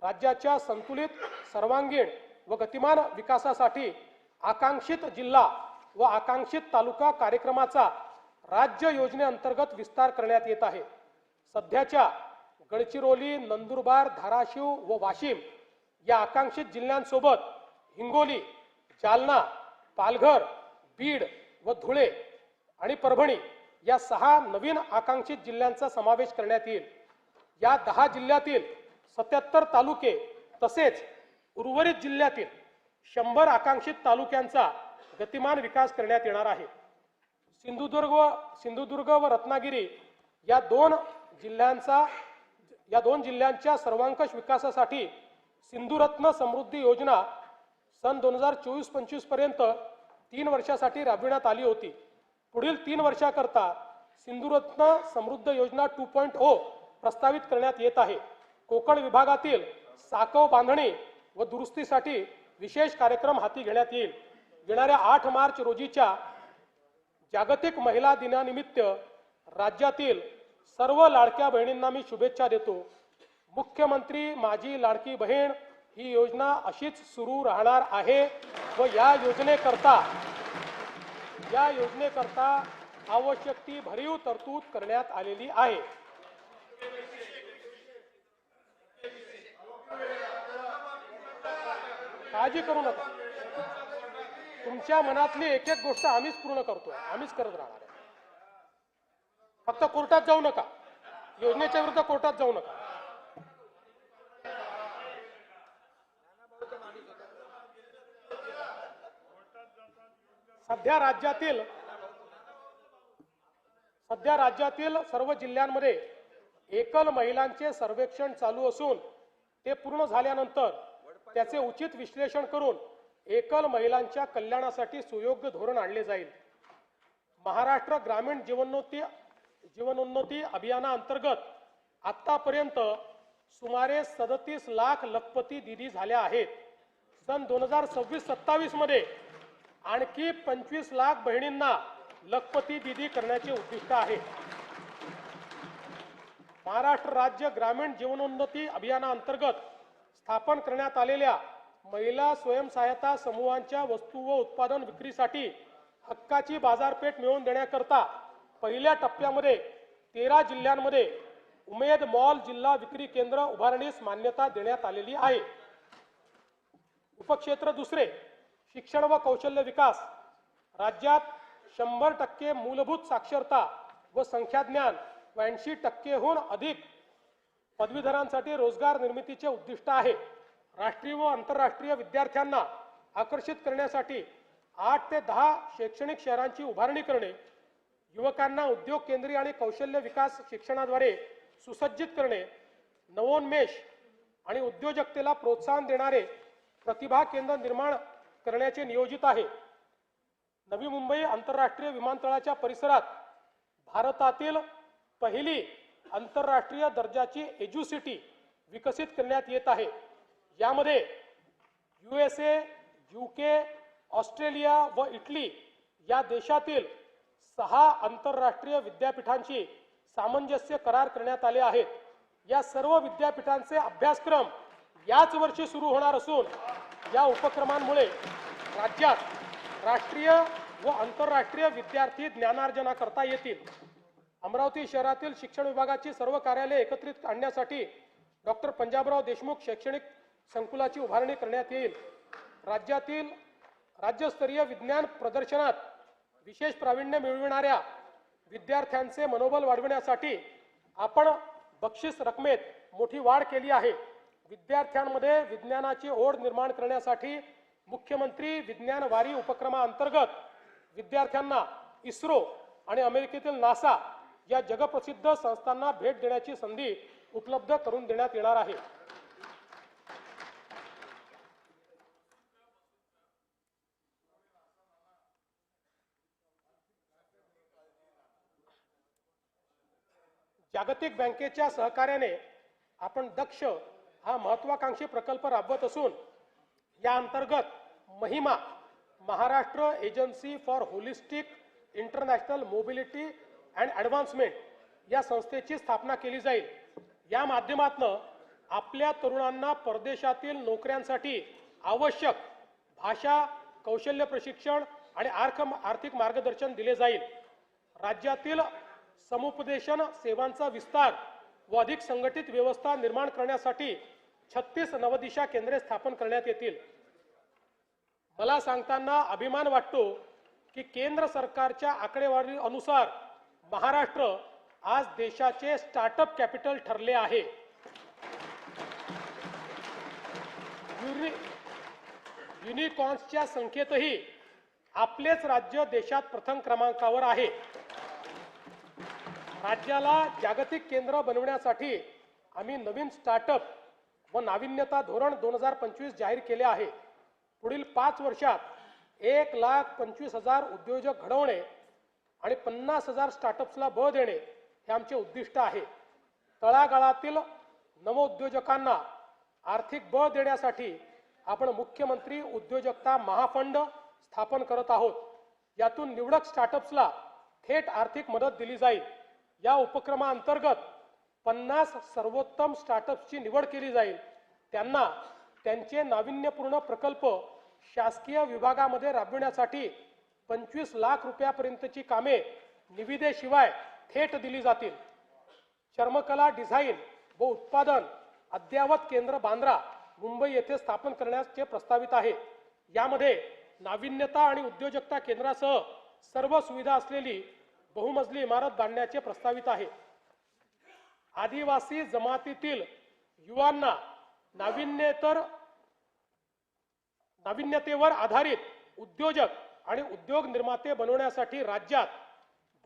राज्याच्या संतुलित, सर्वांगीण व गतिमान विकासासाठी आकांक्षित जिल्हा व आकांक्षित तालुका कार्यक्रमाचा राज्य योजनेअंतर्गत विस्तार करण्यात येत आहे. सध्याच्या गडचिरोली, नंदुरबार, धाराशिव व वाशिम या आकांक्षित जिल्ह्यांसोबत हिंगोली, जालना, पालघर, बीड व धुळे आणि परभणी या 6 नवीन आकांक्षित जिल्ह्यांचा समावेश करण्यात येईल. या 10 जिल्ह्यातील 77 तालुके तसेच उर्वरित जिल्ह्यातील 100 आकांक्षित तालुक्यांचा गतिमान विकास करण्यात येणार आहे. सिंधुदुर्ग व रत्नागिरी या दोन जिल्ह्यांच्या सर्वांकष विकासासाठी सिंधुरत्न समृद्धी योजना सन 2024-25 पर्यंत 3 वर्षासाठी राबविण्यात आली होती. पुढील 3 वर्षाकरता सिंधुरत्न समृद्ध योजना 2.0 प्रस्तावित करण्यात येत आहे. कोकण विभागातील साकव बांधणी व दुरुस्तीसाठी विशेष कार्यक्रम हाती घेण्यात येईल. येणाऱ्या 8 मार्च रोजीच्या जागतिक महिला दिनानिमित्त राज्यातील सर्व लाडक्या बहिणींना मी शुभेच्छा देतो. मुख्यमंत्री माझी लाडकी बहीण ही योजना अशीच सुरू राहणार आहे व या योजनेकरता आवश्यक ती भरीव तरतूद करण्यात आलेली आहे. काळजी करू नका. तुमच्या मनातली एक एक गोष्ट आम्हीच पूर्ण करतोय, आम्हीच करत राहणार आहे. फक्त कोर्टात जाऊ नका, योजनेच्या विरुद्ध कोर्टात जाऊ नका. सध्या राज्यातील सर्व जिल्ह्यांमध्ये एकल महिलांचे सर्वेक्षण चालू असून ते पूर्ण झाल्यानंतर त्याचे उचित विश्लेषण करून एकल महिलांच्या कल्याणासाठी सुयोग्य धोरण आणले जाईल. महाराष्ट्र ग्रामीण जीवनोन्नती अभियानाअंतर्गत आतापर्यंत सुमारे 37 लाख लखपती दिदी झाल्या आहेत. सन 2026-27 मध्ये आणखी 25 लाख बहिणींना लखपती दिदी करण्याचे उद्दिष्ट आहे. महाराष्ट्र राज्य ग्रामीण जीवनोन्नती अभियानाअंतर्गत स्थापन करण्यात आलेल्या महिला स्वयंसहायता समूहांच्या वस्तू व उत्पादन विक्रीसाठी हक्काची बाजारपेठ मिळवून देण्याकरता पहिल्या टप्प्यामध्ये 13 जिल्ह्यांमध्ये उमेद मॉल जिल्हा विक्री केंद्र उभारणीस मान्यता देण्यात आलेली आहे. उपक्षेत्र दुसरे, शिक्षण व कौशल्य विकास. राज्यात 100% मूलभूत साक्षरता व संख्याज्ञान व 80%हून अधिक पदवीधरांसाठी रोजगार निर्मितीचे उद्दिष्ट आहे. राष्ट्रीय व आंतरराष्ट्रीय विद्यार्थ्यांना आकर्षित करण्यासाठी 8 ते 10 शैक्षणिक शहरांची उभारणी करणे, युवकांना उद्योग केंद्रीय आणि कौशल्य विकास शिक्षणाद्वारे सुसज्जित करणे, नवोन्मेष आणि उद्योजकतेला प्रोत्साहन देणारे प्रतिभा केंद्र निर्माण करण्याचे नियोजित आहे. नवी मुंबई आंतरराष्ट्रीय विमानतळाच्या परिसरात भारतातील पहिली आंतरराष्ट्रीय दर्जाची एज्युसिटी विकसित करण्यात येत आहे. यामध्ये USA, UK, ऑस्ट्रेलिया व इटली या देशातील 6 आंतरराष्ट्रीय विद्यापीठांशी सामंजस्य करार करण्यात आले आहेत। या सर्व विद्यापीठांचे अभ्यासक्रम याच वर्षी सुरू होणार असून या उपक्रमांमुळे राज्यात राष्ट्रीय व आंतरराष्ट्रीय विद्यार्थी ज्ञानार्जना करता येतील। अमरावती शहरातील शिक्षण विभागाची सर्व कार्यालये एकत्रित आणण्यासाठी डॉक्टर पंजाबराव देशमुख शैक्षणिक संकुलाची उभारणी करण्यात येईल। राज्यातील राज्यस्तरीय विज्ञान प्रदर्शनात विशेष प्रावीण्य मिळविणाऱ्या विद्यार्थ्यांचे मनोबल वाढविण्यासाठी आपण बक्षीस रकमेत मोठी वाढ केली आहे। विद्यार्थ्यांमध्ये विज्ञानाची ओढ निर्माण करण्यासाठी मुख्यमंत्री विज्ञान वारी उपक्रमाअंतर्गत विद्यार्थ्यांना इस्रो आणि अमेरिकेतील नासा या जगप्रसिद्ध संस्थांना भेट देण्याची संधी उपलब्ध करून देण्यात येणार आहे। जागतिक बँकेच्या सहकार्याने आपण दक्ष हा महत्वाकांक्षी प्रकल्प राबवत असून या अंतर्गत Mahima Maharashtra agency for holistic international mobility and advancement या संस्थेची स्थापना केली जाईल। या माध्यमातून आपल्या तरुणांना परदेशातील नोकऱ्यांसाठी आवश्यक भाषा कौशल्य प्रशिक्षण आणि आर्थिक मार्गदर्शन दिले जाईल। राज्यातील समुपदेशन सेवांचा विस्तार व अधिक संघटित व्यवस्था निर्माण करण्यासाठी 36 नवदिशा केंद्रे स्थापन करण्यात येतील। मला सांगताना अभिमान वाटतो की केंद्र सरकारच्या आकडेवारी अनुसार महाराष्ट्र आज देशाचे स्टार्टअप कॅपिटल ठरले आहे। युनिकॉर्न्सच्या संख्येतही आपलेच राज्य देशात प्रथम क्रमांकावर आहे। राज्याला जागतिक केंद्र बनवण्यासाठी आम्ही नवीन स्टार्टअप व नाविन्यता धोरण 2025 जाहीर केले आहे। पुढील 5 वर्षात 1,25,000 उद्योजक घडवणे आणि 50,000 स्टार्टअप्सला बळ देणे हे आमचे उद्दिष्ट आहे। तळागाळातील नवउद्योजकांना आर्थिक बळ देण्यासाठी आपण मुख्यमंत्री उद्योजकता महाफंड स्थापन करत आहोत। यातून निवडक स्टार्टअप्सला थेट आर्थिक मदत दिली जाईल। या उपक्रमाअंतर्गत 50 सर्वोत्तम स्टार्टअप्सची निवड केली जाईल। त्यांना त्यांचे नाविन्यपूर्ण प्रकल्प शासकीय विभागामध्ये राबविण्यासाठी 25 लाख रुपयापर्यंतची कामे निविदेशिवाय थेट दिली जातील। चर्मकला डिझाईन व उत्पादन अद्ययावत केंद्र बांद्रा मुंबई येथे स्थापन करण्याचे प्रस्तावित आहे। यामध्ये नाविन्यता आणि उद्योजकता केंद्रासह सर्व सुविधा असलेली बहुमजली इमारत बांधण्याचे प्रस्तावित आहे। आदिवासी जमातीतील युवांना नाविन्यतेवर आधारित उद्योजक आणि उद्योग निर्माते बनवण्यासाठी राज्यात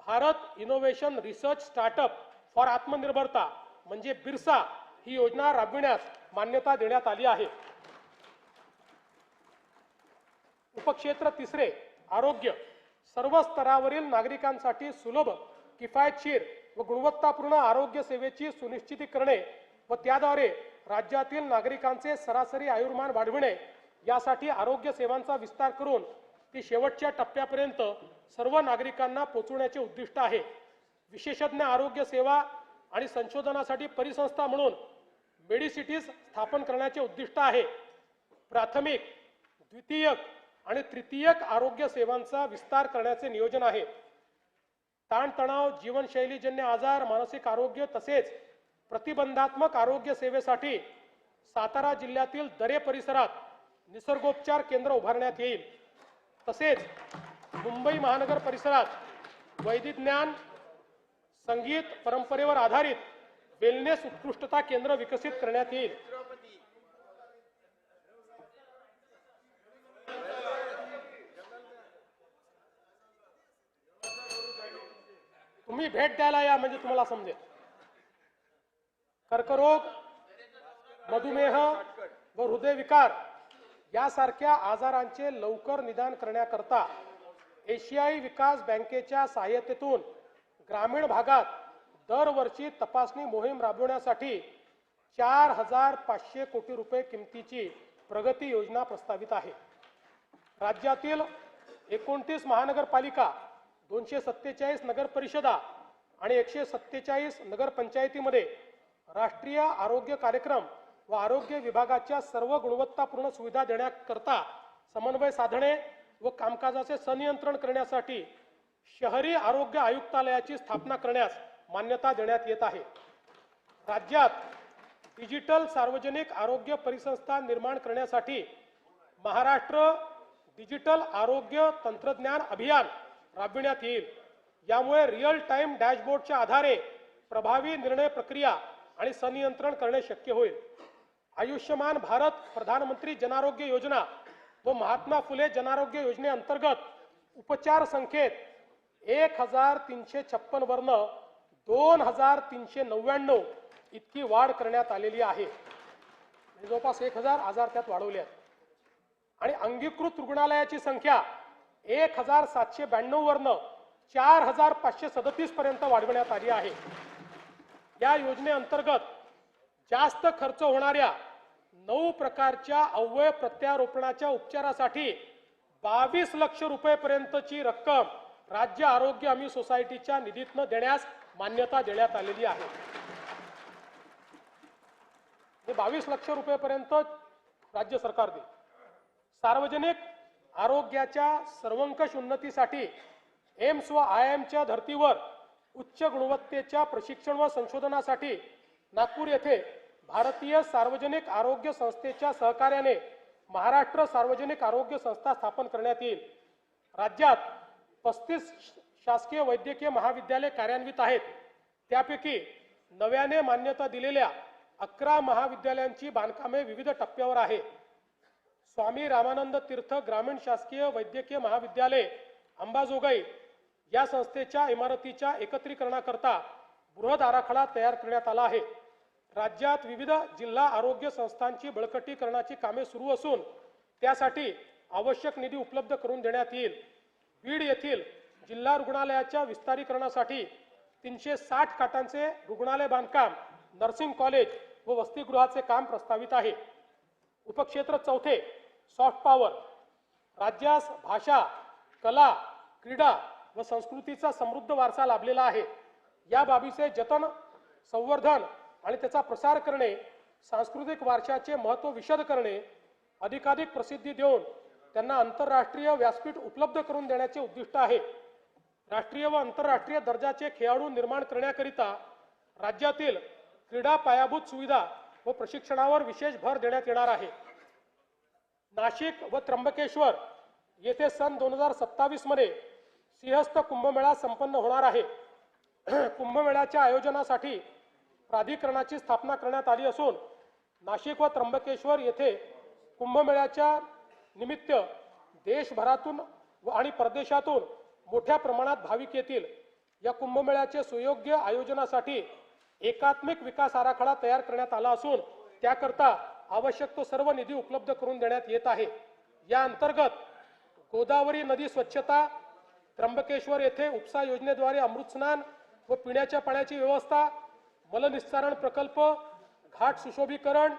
Bharat innovation research startup for आत्मनिर्भरता म्हणजे बिरसा ही योजना राबविण्यास मान्यता देण्यात आली आहे। उपक्षेत्र 3 आरोग्य सर्व स्तरावरील नागरिकांसाठी सुलभ किफायतशीर व गुणवत्तापूर्ण आरोग्य सेवेची सुनिश्चिती करणे व त्याद्वारे राज्यातील नागरिकांचे सरासरी आयुर्मान वाढविणे यासाठी आरोग्य सेवांचा विस्तार करून ती शेवटच्या टप्प्यापर्यंत सर्व नागरिकांना पोहोचवण्याचे उद्दिष्ट आहे। विशेषज्ञ आरोग्य सेवा आणि संशोधनासाठी परिसंस्था म्हणून मेडिसिटीज स्थापन करण्याचे उद्दिष्ट आहे। प्राथमिक द्वितीयक आणि तृतीयक आरोग्य सेवांचा विस्तार करण्याचे नियोजन आहे। ताणतणाव जीवनशैलीजन्य आजार मानसिक आरोग्य तसेच प्रतिबंधात्मक आरोग्य सेवेसाठी सातारा जिल्ह्यातील दरे परिसरात निसर्गोपचार केंद्र उभारण्यात येईल। तसेच मुंबई महानगर परिसरात वैदिज्ञान संगीत परंपरेवर आधारित वेलनेस उत्कृष्टता केंद्र विकसित करण्यात येईल। तुम्ही भेट द्यायला या म्हणजे तुम्हाला समजेल। कर्करोग मधुमेह व हृदयविकार यासारख्या आजारांचे लवकर निदान करण्याकरता एशियाई विकास बँकेच्या सहाय्यतेतून ग्रामीण भागात दरवर्षी तपासणी मोहीम राबवण्यासाठी 4,500 कोटी रुपये किमतीची प्रगती योजना प्रस्तावित आहे। राज्यातील 29 महानगरपालिका, 247 नगर परिषदा आणि 147 नगरपंचायतीमध्ये राष्ट्रीय आरोग्य कार्यक्रम व आरोग्य विभागाच्या सर्व गुणवत्तापूर्ण सुविधा देण्याकरता समन्वय साधणे व कामकाजाचे संनियंत्रण करण्यासाठी शहरी आरोग्य आयुक्तालयाची स्थापना करण्यास मान्यता देण्यात येत आहे। राज्यात डिजिटल सार्वजनिक आरोग्य परिसंस्था निर्माण करण्यासाठी महाराष्ट्र डिजिटल आरोग्य तंत्रज्ञान अभियान राबविण्यात येईल। यामुळे रिअल टाइम डॅशबोर्डच्या आधारे प्रभावी निर्णय प्रक्रिया आणि संनियंत्रण करणे शक्य होईल। आयुष्यमान भारत प्रधानमंत्री जनारोग्य योजना व महात्मा फुले जनारोग्य योजनेअंतर्गत उपचार संख्येत 1356 वरन 2399 इतकी वाढ करण्यात आलेली आहे। जवळपास 1000 आजार त्यात वाढवले आहेत आणि अंगीकृत रुग्णालयाची संख्या 1792 वरन 4537 पर्यंत वाढवण्यात आली आहे। या योजनेअंतर्गत जास्त खर्च होणाऱ्या 9 प्रकारच्या अवयव प्रत्यारोपणाच्या उपचारासाठी 22 लाख रुपये पर्यंतची रक्कम राज्य आरोग्य हमी सोसायटीच्या निधीतून देण्यास मान्यता देण्यात आलेली आहे। 22 लाख रुपये पर्यंत राज्य सरकार देईल। सार्वजनिक आरोग्याच्या सर्वंकष उन्नतीसाठी एम्स व आयएमच्या धर्तीवर उच्च गुणवत्तेच्या प्रशिक्षण व संशोधनासाठी नागपूर येथे भारतीय सार्वजनिक आरोग्य संस्थेच्या सहकार्याने महाराष्ट्र सार्वजनिक आरोग्य संस्था स्थापन करण्यात येईल। राज्यात 35 शासकीय वैद्यकीय महाविद्यालय कार्यान्वित आहेत। त्यापैकी नव्याने मान्यता दिलेल्या 11 महाविद्यालयांची बांधकामे विविध टप्प्यावर आहे। स्वामी रामानंद तीर्थ ग्रामीण शासकीय वैद्यकीय महाविद्यालय अंबाजोगाई या संस्थेच्या इमारतीच्या एकत्रीकरणाकरता बृहद आराखडा तयार करण्यात आला आहे। राज्यात विविध जिल्हा आरोग्य संस्थांची बळकटीकरणाची कामे सुरू असून त्यासाठी आवश्यक निधी उपलब्ध करून देण्यात येईल। बीड येथील जिल्हा रुग्णालयाच्या विस्तारीकरणासाठी 360 खाटांचे रुग्णालय बांधकाम, नर्सिंग कॉलेज व वसतिगृहाचे काम प्रस्तावित आहे। उपक्षेत्र चौथे सॉफ्ट पॉवर, राज्यास भाषा, कला, क्रीडा व संस्कृतीचा समृद्ध वारसा लाभलेला आहे। या बाबीचे जतन, संवर्धन आणि त्याचा प्रसार करणे, सांस्कृतिक वारशाचे महत्त्व विशद करणे, अधिकाधिक प्रसिद्धी देऊन त्यांना आंतरराष्ट्रीय व्यासपीठ उपलब्ध करून देण्याचे उद्दिष्ट आहे। राष्ट्रीय व आंतरराष्ट्रीय दर्जाचे खेळाडू निर्माण करण्याकरिता राज्यातील क्रीडा पायाभूत सुविधा व प्रशिक्षणावर विशेष भर देण्यात येणार आहे। नाशिक व त्र्यंबकेश्वर येथे सन 2027 मध्ये सिंहस्थ कुंभमेळा संपन्न होणार आहे। कुंभमेळ्याच्या आयोजनासाठी प्राधिकरणाची स्थापना करण्यात आली असून नाशिक व त्र्यंबकेश्वर येथे कुंभमेळ्याच्या निमित्त देशभरातून आणि परदेशातून मोठ्या प्रमाणात भाविक येतील। या कुंभमेळ्याचे सुयोग्य आयोजनासाठी एकात्मिक विकास आराखडा तयार करण्यात आला असून त्याकरता आवश्यक तो सर्व निधी उपलब्ध करून देण्यात येत आहे। या अंतर्गत गोदावरी नदी स्वच्छता, त्र्यंबकेश्वर येथे उपसा योजनेद्वारे अमृत स्नान व पिण्याच्या पाण्याची व्यवस्था, मलनिस्सारण प्रकल्प, घाट सुशोभीकरण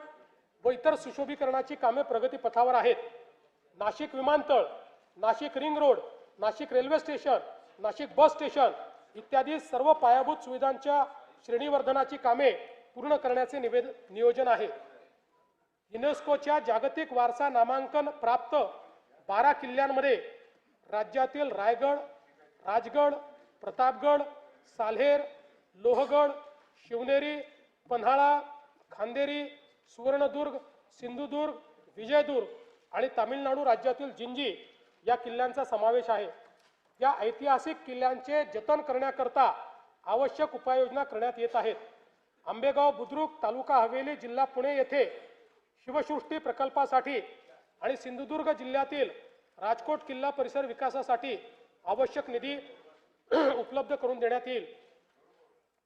व इतर सुशोभीकरणाची कामे प्रगतीपथावर आहेत। नाशिक विमानतळ, Nashik ring road, Nashik railway station, Nashik bus station इत्यादी सर्व पायाभूत सुविधांच्या श्रेणीवर्धनाची कामे पूर्ण करण्याचे नियोजन आहे। युनेस्कोच्या जागतिक वारसा नामांकन प्राप्त 12 किल्ल्यांमध्ये राज्यातील रायगड, राजगड, प्रतापगड, साल्हेर, लोहगड, शिवनेरी, पन्हाळा, खांदेरी, सुवर्णदुर्ग, सिंधुदुर्ग, विजयदुर्ग आणि तामिळनाडू राज्यातील जिंजी या किल्ल्यांचा समावेश आहे। या ऐतिहासिक किल्ल्यांचे जतन करण्याकरता आवश्यक उपाययोजना करण्यात येत आहेत। आंबेगाव बुद्रुक तालुका हवेली जिल्हा पुणे येथे शिवसृष्टी प्रकल्पासाठी आणि सिंधुदुर्ग जिल्ह्यातील राजकोट किल्ला परिसर विकासासाठी आवश्यक निधी उपलब्ध करून देण्यात येईल।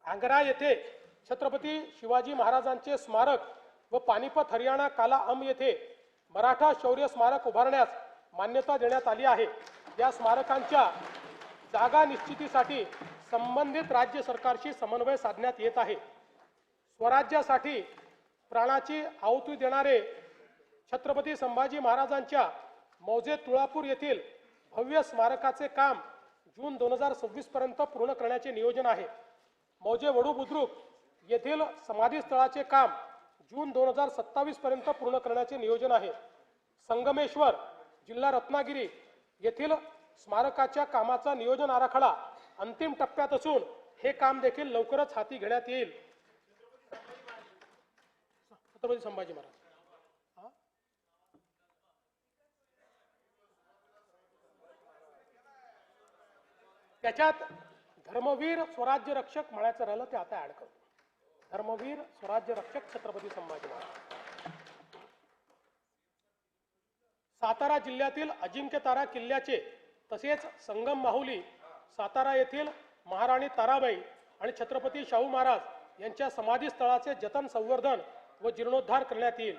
आग्रा येथे छत्रपती शिवाजी महाराजांचे स्मारक व पानिपत हरियाणा काला अम येथे मराठा शौर्य स्मारक उभारण्यास मान्यता देण्यात आली आहे। या स्मारकांच्या जागा निश्चितीसाठी संबंधित राज्य सरकारशी समन्वय साधण्यात येत आहे। स्वराज्यासाठी प्राणाची आहुती देणारे छत्रपती संभाजी महाराजांच्या मौजे तुळापूर येथील भव्य स्मारकाचे काम जून 2026 पर्यंत पूर्ण करण्याचे नियोजन आहे. मौजे वडू बुद्रुक येथील समाधी स्थळाचे काम जून 2027 पर्यंत पूर्ण करण्याचे नियोजन आहे. संगमेश्वर जिल्हा रत्नागिरी येथील स्मारकाच्या कामाचा नियोजन आराखडा अंतिम टप्प्यात असून हे काम देखील लवकरच हाती घेण्यात येईल. छत्रपती संभाजी महाराज त्याच्यात धर्मवीर स्वराज्य रक्षक म्हणायचं राहिलं ते आता ऍड करतो. धर्मवीर स्वराज्य रक्षक छत्रपती संभाजी महाराज. सातारा जिल्ह्यातील अजिंक्यतारा किल्ल्याचे तसेच संगम माहुली सातारा येथील महाराणी ताराबाई आणि छत्रपती शाहू महाराज यांच्या समाधी स्थळाचे जतन संवर्धन व जीर्णोद्धार करण्यात येईल.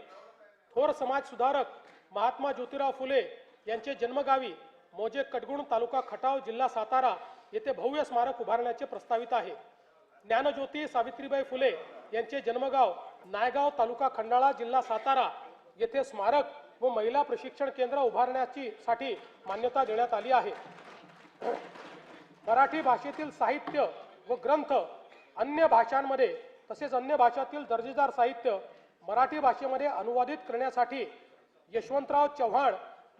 थोर समाज सुधारक महात्मा ज्योतिराव फुले यांचे जन्मगावी मौजे कडगुण तालुका खटाव जिल्हा सातारा येथे भव्य स्मारक उभारण्याचे प्रस्तावित आहे. ज्ञानज्योती सावित्रीबाई फुले यांचे जन्मगाव नायगाव तालुका खंडाळा जिल्हा सातारा येथे स्मारक व महिला प्रशिक्षण केंद्र उभारण्याची साठी मान्यता देण्यात आली आहे. मराठी भाषेतील साहित्य व ग्रंथ अन्य भाषांमध्ये तसेच अन्य भाषातील दर्जेदार साहित्य मराठी भाषेमध्ये अनुवादित करण्यासाठी यशवंतराव चव्हाण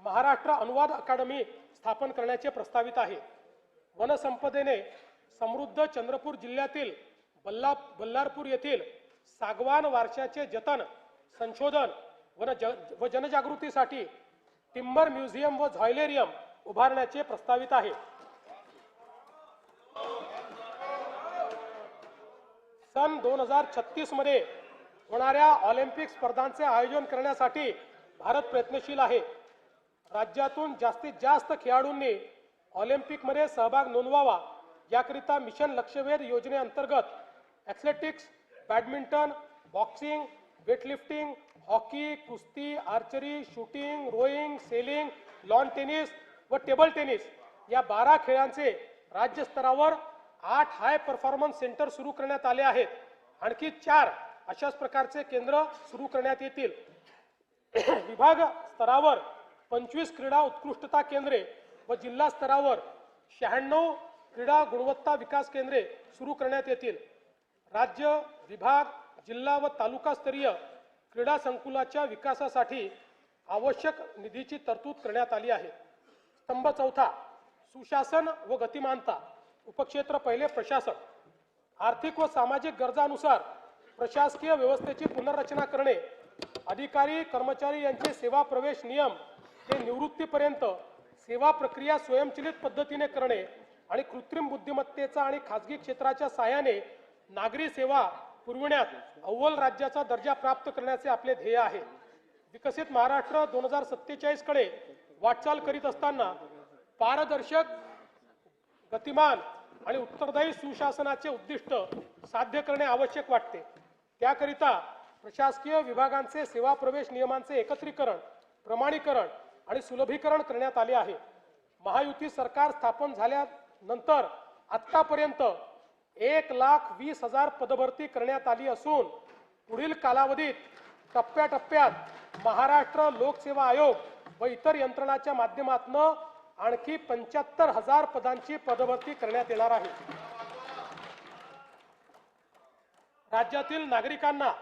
महाराष्ट्र अनुवाद अकादमी स्थापन करण्याचे प्रस्तावित आहे. वनसंपदेने समृद्ध चंद्रपूर जिल्ह्यातील बल्लारपूर येथील सागवान वारशाचे जतन संशोधन व जनजागृतीसाठी टिंबर म्युझियम व झायलेरियम उभारण्याचे प्रस्तावित आहे. सन 2036 मध्ये होणाऱ्या ऑलिम्पिक स्पर्धांचे आयोजन करण्यासाठी भारत प्रयत्नशील आहे. राज्यातून जास्तीत जास्त खेळाडूंनी ऑलिम्पिकमध्ये सहभाग नोंदवावा याकरिता मिशन लक्ष्यवेध योजनेअंतर्गत athletics, badminton, boxing, weightlifting, hockey, कुस्ती, archery, shooting, rowing, sailing, lawn tennis व टेबल टेनिस या 12 खेळांचे राज्य स्तरावर 8 हाय परफॉर्मन्स सेंटर सुरू करण्यात आले आहेत. आणखी 4 अशाच प्रकारचे केंद्र सुरू करण्यात येतील. विभाग स्तरावर 25 क्रीडा उत्कृष्टता केंद्रे व जिल्हा स्तरावर 96 क्रीडा गुणवत्ता विकास केंद्रे सुरू करण्यात येतील. राज्य, विभाग, जिल्हा व तालुकास्तरीय क्रीडा संकुलाच्या विकासासाठी आवश्यक निधीची तरतूद करण्यात आली आहे. स्तंभ चौथा सुशासन व गतिमानता. उपक्षेत्र पहिले प्रशासन. आर्थिक व सामाजिक गरजानुसार प्रशासकीय व्यवस्थेची पुनर्रचना करणे, अधिकारी कर्मचारी यांचे सेवा प्रवेश नियम ते निवृत्तीपर्यंत सेवा प्रक्रिया स्वयंचलित पद्धतीने करणे आणि कृत्रिम बुद्धिमत्तेचा आणि खाजगी क्षेत्राच्या साहाय्याने नागरी सेवा पुरविण्यात अव्वल राज्याचा दर्जा प्राप्त करण्याचे आपले ध्येय आहे. विकसित महाराष्ट्र 2047 कडे वाटचाल करीत असताना पारदर्शक, गतिमान आणि उत्तरदायी सुशासनाचे उद्दिष्ट साध्य करणे आवश्यक वाटते. त्याकरिता प्रशासकीय विभागांचे सेवा प्रवेश नियमांचे एकत्रीकरण, प्रमाणीकरण आणि सुलभीकरण करण्यात आले आहे. महायुती सरकार स्थापन झाल्यानंतर आतापर्यंत 1,20,000 पदभरती करण्यात आली असून पुढील कालावधीत टप्प्याटप्प्यात महाराष्ट्र लोकसेवा आयोग व इतर यंत्रणाच्या माध्यमातून आणखी 75,000 पदांची पदभरती करण्यात येणार आहे. राज्यातील नागरिकांना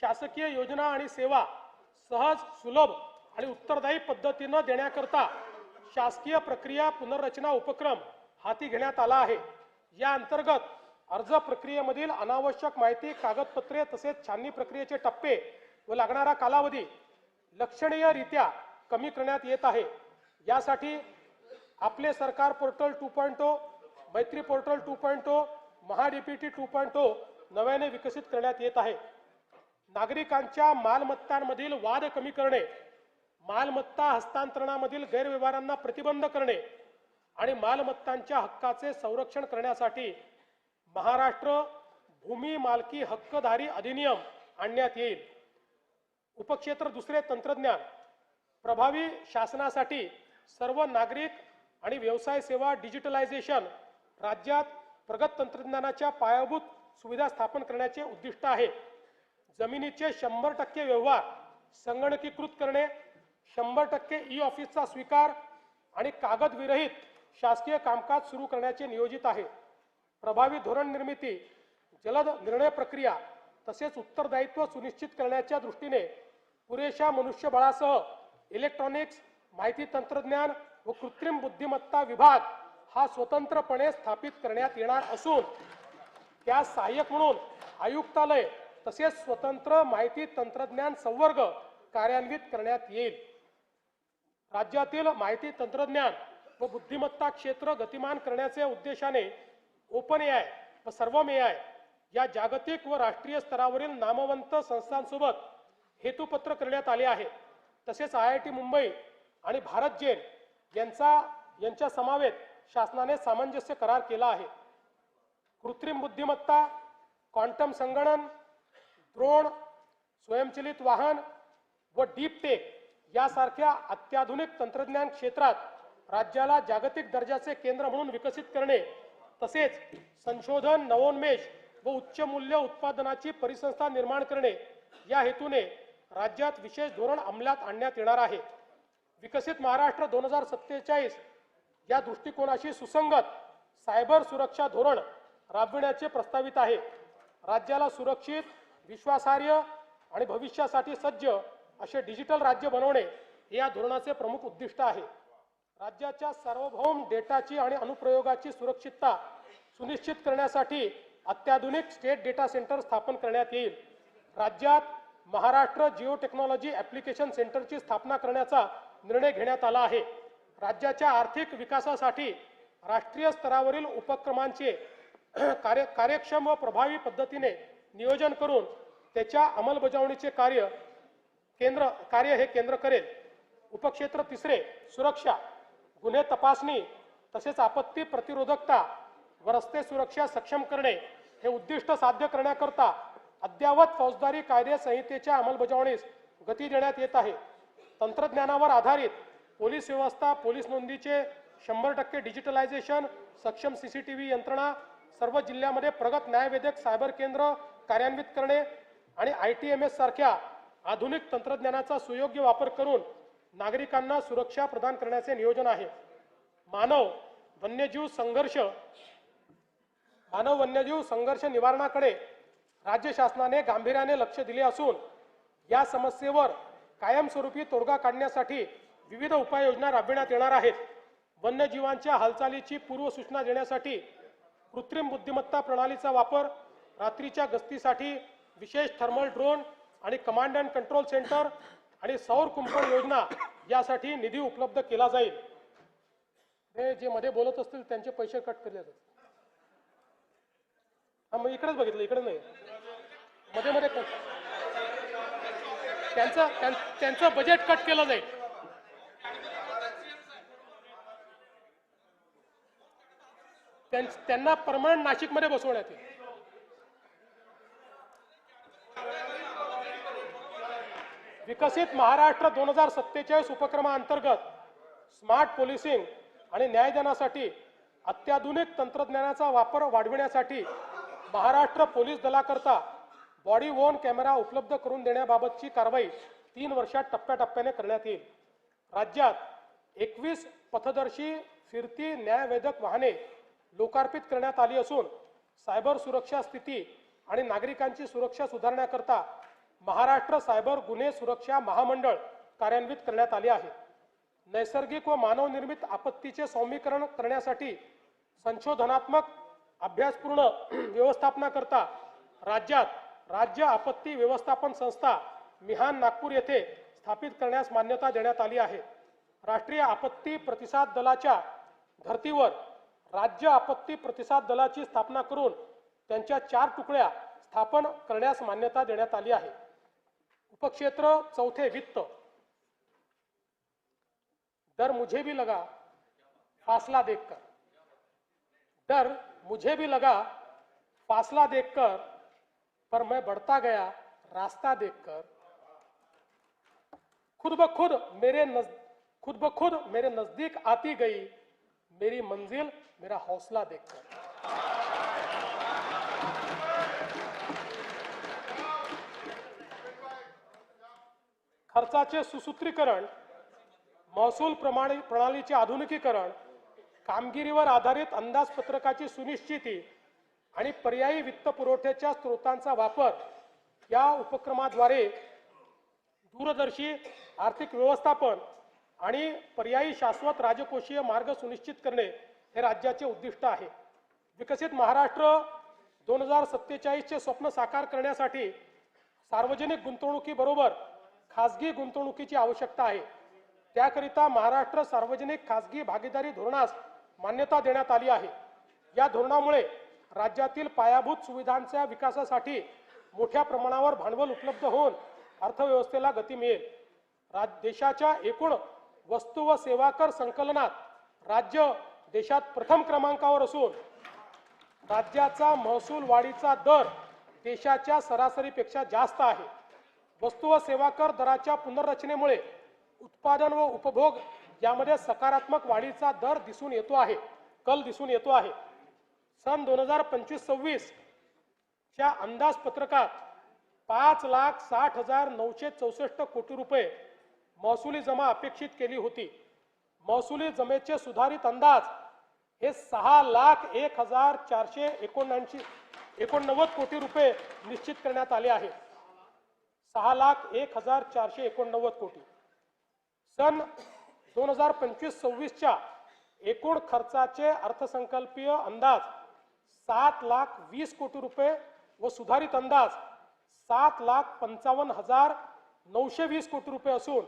शासकीय योजना आणि सेवा सहज, सुलभ आणि उत्तरदायी पद्धतीने देण्याकरता शासकीय प्रक्रिया पुनर्रचना उपक्रम हाती घेण्यात आला आहे. या अंतर्गत अर्ज प्रक्रियेमधील अनावश्यक माहिती, कागदपत्रे तसेच छाननी प्रक्रियेचे टप्पे व लागणारा कालावधी लक्षणीयरित्या कमी करण्यात येत आहे. यासाठी आपले सरकार पोर्टल 2.0, मैत्री पोर्टल 2.0, महाडीपीटी 2.0 नव्याने विकसित करण्यात येत आहे. नागरिकांच्या मालमत्तांमधील वाद कमी करणे, मालमत्ता हस्तांतरणामधील गैरव्यवहारांना प्रतिबंध करणे आणि मालमत्तांच्या हक्काचे संरक्षण करण्यासाठी महाराष्ट्र भूमी मालकी हक्कधारी अधिनियम आणण्यात येईल. उपक्षेत्र दुसरे तंत्रज्ञान. प्रभावी शासनासाठी सर्व नागरिक आणि व्यवसाय सेवा डिजिटलायझेशन राज्यात प्रगत तंत्रज्ञानाच्या पायाभूत सुविधा स्थापन करण्याचे उद्दिष्ट आहे. जमिनीचे 100% व्यवहार संगणकीकृत करणे, 100% ई ऑफिसचा स्वीकार आणि कागदविरहित शासकीय कामकाज सुरू करण्याचे नियोजित आहे. प्रभावी धोरण निर्मिती, जलद निर्णय प्रक्रिया तसेच उत्तरदायित्व सुनिश्चित करण्याच्या दृष्टीने पुरेशा मनुष्यबळासह इलेक्ट्रॉनिक्स, माहिती तंत्रज्ञान व कृत्रिम बुद्धिमत्ता विभाग हा स्वतंत्रपणे स्थापित करण्यात येणार असून त्यास सहाय्यक म्हणून आयुक्तालय तसेच स्वतंत्र माहिती तंत्रज्ञान संवर्ग कार्यान्वित करण्यात येईल. राज्यातील माहिती तंत्रज्ञान व बुद्धिमत्ता क्षेत्र गतिमान करण्याचे उद्देशाने ओपन एआय व सर्वम एआय या जागतिक व राष्ट्रीय स्तरावरील नामवंत संस्थांसोबत हेतुपत्र करण्यात आले आहे. तसेच IIT मुंबई आणि भारत जेन यांच्या समावेत शासनाने सामंजस्य करार केला आहे. कृत्रिम बुद्धिमत्ता, क्वांटम संगणन, ड्रोन, स्वयंचलित वाहन व डीप टेक यासारख्या अत्याधुनिक तंत्रज्ञान क्षेत्रात राज्याला जागतिक दर्जाचे केंद्र म्हणून विकसित करणे तसेच संशोधन, नवोन्मेष व उच्च मूल्य उत्पादनाची परिसंस्था निर्माण करणे या हेतूने राज्यात विशेष धोरण अंमलात आणण्यात येणार आहे. विकसित महाराष्ट्र 2047 या दृष्टिकोनाशी सुसंगत सायबर सुरक्षा धोरण राबविण्याचे प्रस्तावित आहे. राज्याला सुरक्षित, विश्वासार्ह आणि भविष्यासाठी सज्ज असे डिजिटल राज्य बनवणे हे या धोरणाचे प्रमुख उद्दिष्ट आहे. राज्याच्या सार्वभौम डेटाची आणि अनुप्रयोगाची सुरक्षितता सुनिश्चित करण्यासाठी अत्याधुनिक स्टेट डेटा सेंटर स्थापन करण्यात येईल. राज्यात महाराष्ट्र जिओ टेक्नॉलॉजी ॲप्लिकेशन सेंटरची स्थापना करण्याचा निर्णय घेण्यात आला आहे. राज्याच्या आर्थिक विकासासाठी राष्ट्रीय स्तरावरील उपक्रमांचे कार्यक्षम व प्रभावी पद्धतीने नियोजन करून त्याच्या अंमलबजावणीचे कार्य हे केंद्र करेल. उपक्षेत्र 3 सुरक्षा, गुन्हे तपासणी तसेच आपत्ती प्रतिरोधकता व रस्ते सुरक्षा सक्षम करणे हे उद्दिष्ट साध्य करण्याकरता अद्ययावत फौजदारी कायदे संहितेच्या अंमलबजावणीस गती देण्यात येत आहे. तंत्रज्ञानावर आधारित पोलीस व्यवस्था, पोलीस नोंदीचे 100% डिजिटलायझेशन, सक्षम CCTV यंत्रणा, सर्व जिल्ह्यामध्ये प्रगत न्यायवेधक सायबर केंद्र कार्यान्वित करणे आणि ITMS सारख्या आधुनिक तंत्रज्ञानाचा सुयोग्य वापर करून नागरिकांना सुरक्षा प्रदान करण्याचे नियोजन आहे. मानव वन्यजीव संघर्ष निवारणाकडे राज्य शासनाने गांभीर्याने लक्ष दिले असून या समस्येवर कायमस्वरूपी तोडगा काढण्यासाठी विविध उपाययोजना राबविण्यात येणार आहेत. वन्यजीवांच्या हालचालीची पूर्वसूचना देण्यासाठी कृत्रिम बुद्धिमत्ता प्रणालीचा वापर, रात्रीच्या गस्तीसाठी विशेष थर्मल ड्रोन आणि कमांड अँड कंट्रोल सेंटर आणि सौर कुंपण योजना यासाठी निधी उपलब्ध केला जाईल. हे जे मध्ये बोलत असतील त्यांचे पैसे कट केले जातात. मग इकडेच बघितलं, इकडे नाही, मध्ये त्यांचं बजेट कट केलं जाईल. त्यांना परमनंट नाशिकमध्ये बसवण्यात येईल. विकसित महाराष्ट्र 2047 उपक्रमांतर्गत स्मार्ट पोलिसिंग आणि न्यायदानासाठी अत्याधुनिक तंत्रज्ञानाचा वापर वाढविण्यासाठी महाराष्ट्र पोलीस दलाकरता बॉडी वोर्न कॅमेरा उपलब्ध करून देण्याबाबतची कारवाई 3 वर्षात टप्प्याटप्प्याने करण्यात येईल. राज्यात 21 पथदर्शी फिरती न्यायवेधक वाहने लोकार्पित करण्यात आली असून सायबर सुरक्षा स्थिती आणि नागरिकांची सुरक्षा सुधारण्याकरता महाराष्ट्र सायबर गुन्हे सुरक्षा महामंडळ कार्यान्वित करण्यात आले आहे. नैसर्गिक व मानवनिर्मित आपत्तीचे सौम्यीकरण करण्यासाठी संशोधनात्मक अभ्यासपूर्ण व्यवस्थापनाकरता राज्यात राज्य आपत्ती व्यवस्थापन संस्था मिहान नागपूर येथे स्थापित करण्यास मान्यता देण्यात आली आहे. राष्ट्रीय आपत्ती प्रतिसाद दलाच्या धर्तीवर राज्य आपत्ती प्रतिसाद दलाची स्थापना करून त्यांच्या 4 तुकड्या स्थापन करण्यास मान्यता देण्यात आली आहे. उपक्षेत्र 4 वित्त. डर मुझे भी लगा फासला देखकर, डर मुझे भी लगा फासला देखकर, पर मैं बढ़ता गया रास्ता देखकर. खुद ब खुद मेरे नजदीक आती गई मेरी मंजिल मेरा हौसला देखकर. खर्चाचे सुसूत्रीकरण महसूल प्रणालीचे आधुनिकीकरण, कामगिरीवर आधारित अंदाजपत्रकाची सुनिश्चिती आणि पर्यायी वित्त पुरवठ्याच्या स्रोतांचा वापर या उपक्रमाद्वारे दूरदर्शी आर्थिक व्यवस्थापन आणि पर्यायी शाश्वत राजकोषीय मार्ग सुनिश्चित करणे हे राज्याचे उद्दिष्ट आहे. विकसित महाराष्ट्र 2047चे स्वप्न साकार करण्यासाठी सार्वजनिक गुंतवणुकीबरोबर खासगी गुंतवणुकीची आवश्यकता आहे. त्याकरिता महाराष्ट्र सार्वजनिक खासगी भागीदारी धोरणास मान्यता देण्यात आली आहे. या धोरणामुळे राज्यातील पायाभूत सुविधांच्या विकासासाठी मोठ्या प्रमाणावर भांडवल उपलब्ध होऊन अर्थव्यवस्थेला गती मिळेल. देशाच्या एकूण वस्तू व सेवा कर संकलनात राज्य देशात प्रथम क्रमांकावर असून राज्याचा महसूल वाढीचा दर देशाच्या सरासरीपेक्षा जास्त आहे. वस्तू व सेवा कर दराच्या पुनर्रचनेमुळे उत्पादन व उपभोग यामध्ये सकारात्मक वाढीचा दर दिसून येतो आहे. सन 2025-26 च्या अंदाजपत्रकात 5,60,964 कोटी रुपये महसुली जमा अपेक्षित केली होती. महसुली जमेचे सुधारित अंदाज हे 6,01,489 कोटी रुपये निश्चित करण्यात आले आहे. 6,01,489 कोटी. सन 2025-26च्या एकूण खर्चाचे अर्थसंकल्पीय अंदाज 7,20,000 कोटी रुपये व सुधारित अंदाज 7,55,920 कोटी रुपये असून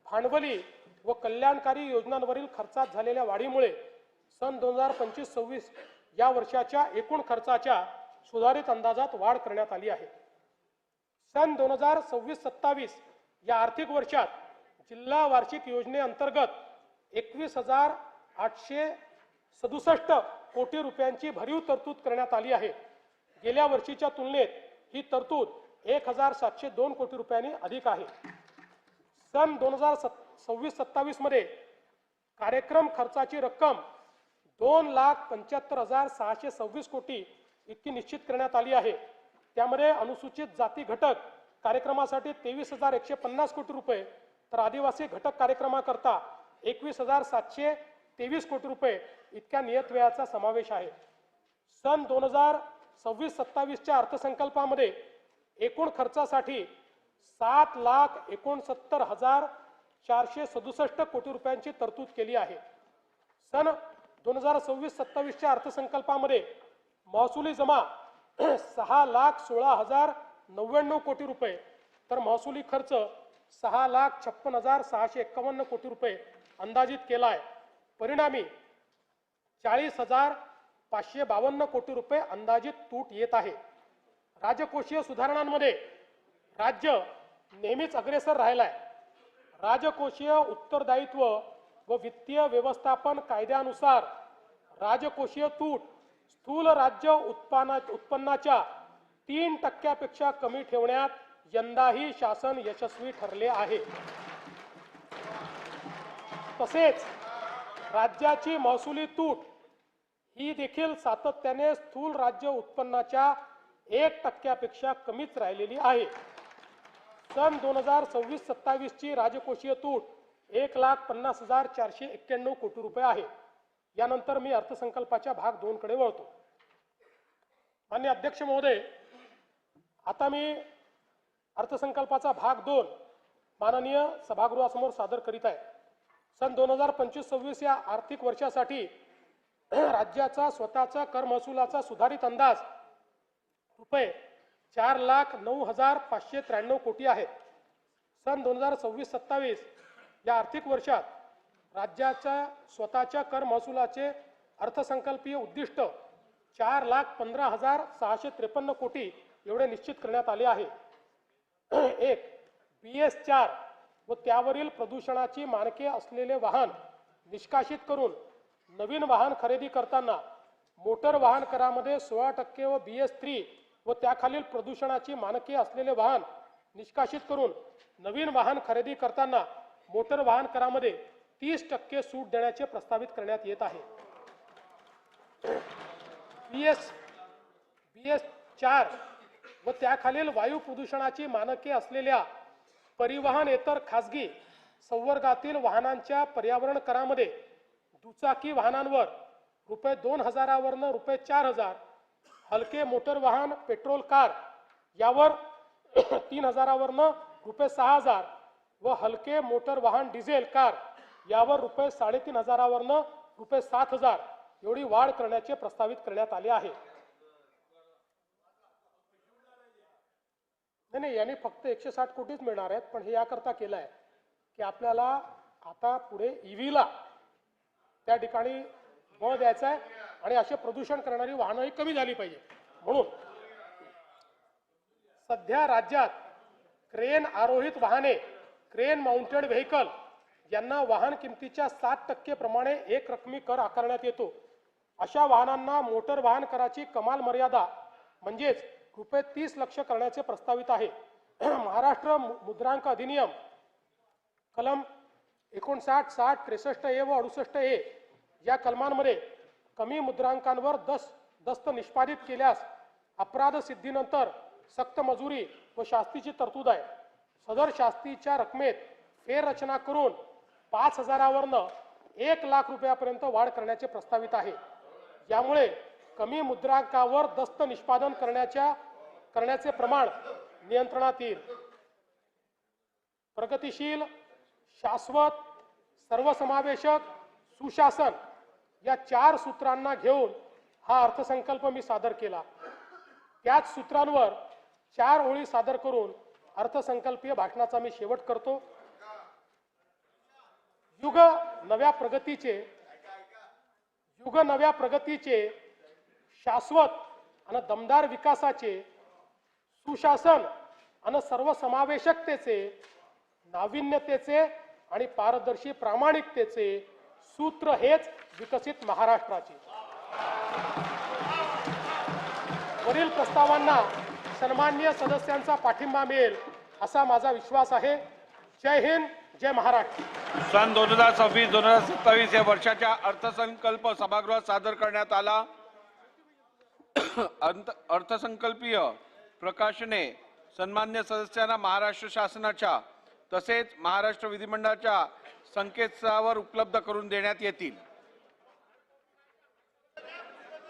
भांडवली व कल्याणकारी योजनांवरील खर्चात झालेल्या वाढीमुळे सन 2025-26 या वर्षाच्या एकूण खर्चाच्या सुधारित अंदाजात वाढ करण्यात आली आहे. सन 2026-27 या आर्थिक वर्षात जिल्हा वार्षिक योजनेअंतर्गत 21,867 कोटी रुपयांची भरीव तरतूद करण्यात आली आहे. गेल्या वर्षीच्या तुलनेत ही तरतूद 1,702 कोटी रुपयांनी अधिक आहे. सन 2026-27 मध्ये कार्यक्रम खर्चाची रक्कम 2,75,626 कोटी इतकी निश्चित करण्यात आली आहे. त्यामध्ये अनुसूचित जाती घटक कार्यक्रमासाठी 23,150 कोटी रुपये तर आदिवासी घटक कार्यक्रमाकरता 21,723 कोटी रुपये इतक्या नियत व्ययाचा समावेश आहे. सन 2026-27च्या अर्थसंकल्पामध्ये एकूण खर्चासाठी 7,69,467 कोटी रुपयांची तरतूद केली आहे. सन 2026-27च्या अर्थसंकल्पामध्ये महसुली जमा 6,16,099 कोटी रुपये तर महसुली खर्च 6,56,651 कोटी रुपये अंदाजित केला आहे. परिणामी 40,552 कोटी रुपये अंदाजित तूट येत आहे. राजकोषीय सुधारणांमध्ये राज्य नेहमीच अग्रेसर राहिला आहे. राजकोषीय उत्तरदायित्व व वित्तीय व्यवस्थापन कायद्यानुसार राजकोषीय तूट स्थूल राज्य उत्पन्नाच्या 3% कमी ठेवण्यात यंदाही शासन यशस्वी ठरले आहे. तसेच राज्याची महसुली तूट ही देखील सातत्याने स्थूल राज्य उत्पन्नाच्या 1% कमीच राहिलेली आहे. सन 2026-27 ची राजकोषीय तूट 1,50,491 कोटी रुपये आहे. यानंतर मी अर्थसंकल्पाच्या भाग 2 कडे वळतो. माननीय अध्यक्ष महोदय, आता मी अर्थसंकल्पाचा भाग 2 माननीय सभागृहासमोर सादर करीत आहे. सन 2025-26 या आर्थिक वर्षासाठी राज्याचा स्वतःचा कर महसुलाचा सुधारित अंदाज रुपये 4,09,593 कोटी आहेत. सन 2026-27 या आर्थिक वर्षात राज्याच्या स्वतःच्या कर महसुलाचे अर्थसंकल्पीय उद्दिष्ट 4,15,653 कोटी एवढे निश्चित करण्यात आले आहे. एक BS4 व त्यावरील प्रदूषणाची मानके असलेले वाहन निष्कासित करून नवीन वाहन खरेदी करताना मोटर वाहन करामध्ये 16% व BS3 व त्याखालील प्रदूषणाची मानके असलेले वाहन निष्कासित करून नवीन वाहन खरेदी करताना मोटर वाहन करामध्ये 30% सूट देण्याचे प्रस्तावित करण्यात येत आहे. BS4 व त्याखालील वायू प्रदूषणाची मानके असलेल्या परिवहनेतर खासगी संवर्गातील वाहनांच्या पर्यावरण करामध्ये दुचाकी वाहनांवर रुपये 2000 वरनं रुपये 4000, हलके मोटर वाहन पेट्रोल कार यावर 3000 वरनं रुपये 6000 व हलके मोटर वाहन डिझेल कार यावर रुपये 3500 वरनं रुपये 7000 एवढी वाढ करण्याचे प्रस्तावित करण्यात आले आहे। नाही, यांनी फक्त 160 कोटीच मिळणार आहेत, पण हे याकरता केलं आहे की आपल्याला आता पुढे ईव्हीला त्या ठिकाणी बळ द्यायचा आहे आणि असे प्रदूषण करणारी वाहनंही कमी झाली पाहिजे। म्हणून सध्या राज्यात क्रेन आरोहित वाहने क्रेन माउंटेड व्हेकल यांना वाहन किमतीच्या 7% प्रमाणे एक रकमी कर आकारण्यात येतो। अशा वाहनांना मोटर वाहन कराची कमाल मर्यादा म्हणजेच रुपये 30 लाख करण्याचे प्रस्तावित आहे। महाराष्ट्र मुद्रांक अधिनियम कलम 59, 60, 63A व 68A या कलमांमध्ये कमी मुद्रांकांवर दस्त निष्पादित केल्यास अपराध सिद्धीनंतर सक्त मजुरी व शास्तीची तरतूद आहे। सदर शास्तीच्या रकमेत फेररचना करून 5000 वरनं 1 लाख रुपयापर्यंत वाढ करण्याचे प्रस्तावित आहे। यामुळे कमी मुद्रांकावर दस्त निष्पादन करण्याचे प्रमाण नियंत्रणात येईल। प्रगतिशील, शाश्वत, सर्वसमावेशक, सुशासन या 4 सूत्रांना घेऊन हा अर्थसंकल्प मी सादर केला। त्याच सूत्रांवर 4 ओळी सादर करून अर्थसंकल्पीय भाषणाचा मी शेवट करतो। युग नव्या प्रगतीचे शाश्वत आणि दमदार विकासाचे, सुशासन आणि सर्वसमावेशकतेचे, नाविन्यतेचे आणि पारदर्शी प्रामाणिकतेचे सूत्र हेच विकसित महाराष्ट्राचे। वरील प्रस्तावांना सन्माननीय सदस्यांचा पाठिंबा मिळेल असा माझा विश्वास आहे। जय हिंद, जय महाराष्ट्र। सन 2026-2027 या वर्षाच्या अर्थसंकल्प सभागृहात सादर करण्यात आला। अर्थसंकल्पीय प्रकाशने सन्मान्य सदस्यांना महाराष्ट्र शासनाच्या तसेच महाराष्ट्र विधिमंडळाच्या संकेतस्थळावर उपलब्ध करून देण्यात येतील।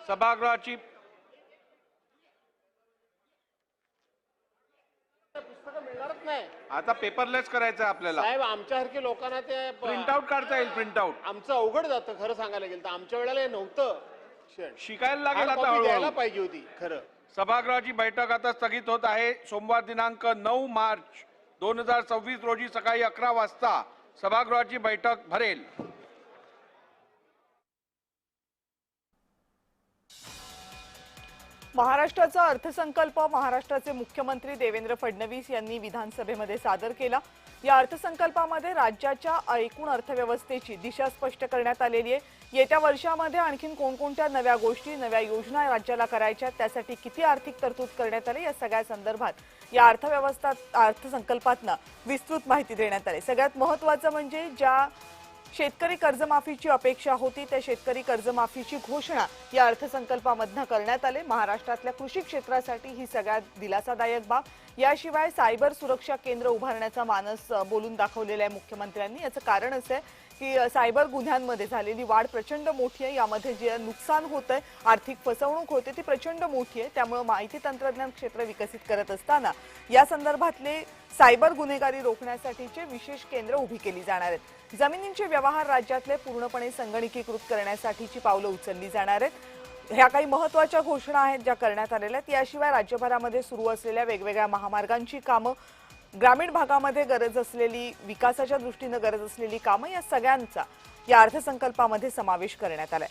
सभागृहाची आता पेपरलेस करायचं आपल्याला साहेब, आमच्यासारखे लोकांना ते प्रिंटआउट काढता येईल। प्रिंटआउट आमचं अवघड जातं खरं सांगायला गेलं तर। आमच्या वेळेला हे नव्हतं, शिकायला लागेल आता द्यायला हळूहळू। पाहिजे होती खरं। सभागृहाची बैठक आता स्थगित होत आहे। सोमवार दिनांक 9 मार्च 2026 रोजी सकाळी 11 वाजता सभागृहाची बैठक भरेल। महाराष्ट्राचा अर्थसंकल्प महाराष्ट्राचे मुख्यमंत्री देवेंद्र फडणवीस यांनी विधानसभेमध्ये सादर केला। या अर्थसंकल्पामध्ये राज्याच्या एकूण अर्थव्यवस्थेची दिशा स्पष्ट करण्यात आलेली आहे। येत्या वर्षामध्ये आणखीन कोणकोणत्या नव्या गोष्टी, नव्या योजना राज्याला करायच्या, त्यासाठी किती आर्थिक तरतूद करण्यात आली, या सगळ्या संदर्भात या अर्थसंकल्पातनं विस्तृत माहिती देण्यात आली। सगळ्यात महत्त्वाचं म्हणजे ज्या शेतकरी कर्जमाफीची अपेक्षा होती त्या शेतकरी कर्जमाफीची घोषणा या अर्थसंकल्पामधनं करण्यात आले। महाराष्ट्रातल्या कृषी क्षेत्रासाठी ही सगळ्यात दिलासादायक बाब। याशिवाय सायबर सुरक्षा केंद्र उभारण्याचा मानस बोलून दाखवलेला आहे मुख्यमंत्र्यांनी। याचं कारण असं आहे की सायबर गुन्ह्यांमध्ये झालेली वाढ प्रचंड मोठी आहे। यामध्ये जे नुकसान होतंय, आर्थिक फसवणूक होते ती प्रचंड मोठी आहे। त्यामुळे माहिती तंत्रज्ञान क्षेत्र विकसित करत असताना या संदर्भातले सायबर गुन्हेगारी रोखण्यासाठीचे विशेष केंद्र उभी केली जाणार आहेत। जमिनींचे व्यवहार राज्यातले पूर्णपणे संगणकीकृत करण्यासाठीची पावलं उचलली जाणार आहेत। ह्या काही महत्त्वाच्या घोषणा आहेत ज्या करण्यात आलेल्या आहेत। याशिवाय राज्यभरामध्ये सुरू असलेल्या वेगवेगळ्या महामार्गांची कामं, ग्रामीण भागामध्ये गरज असलेली, विकासाच्या दृष्टीने गरज असलेली कामं, या सगळ्यांचा या अर्थसंकल्पामध्ये समावेश करण्यात आलाय।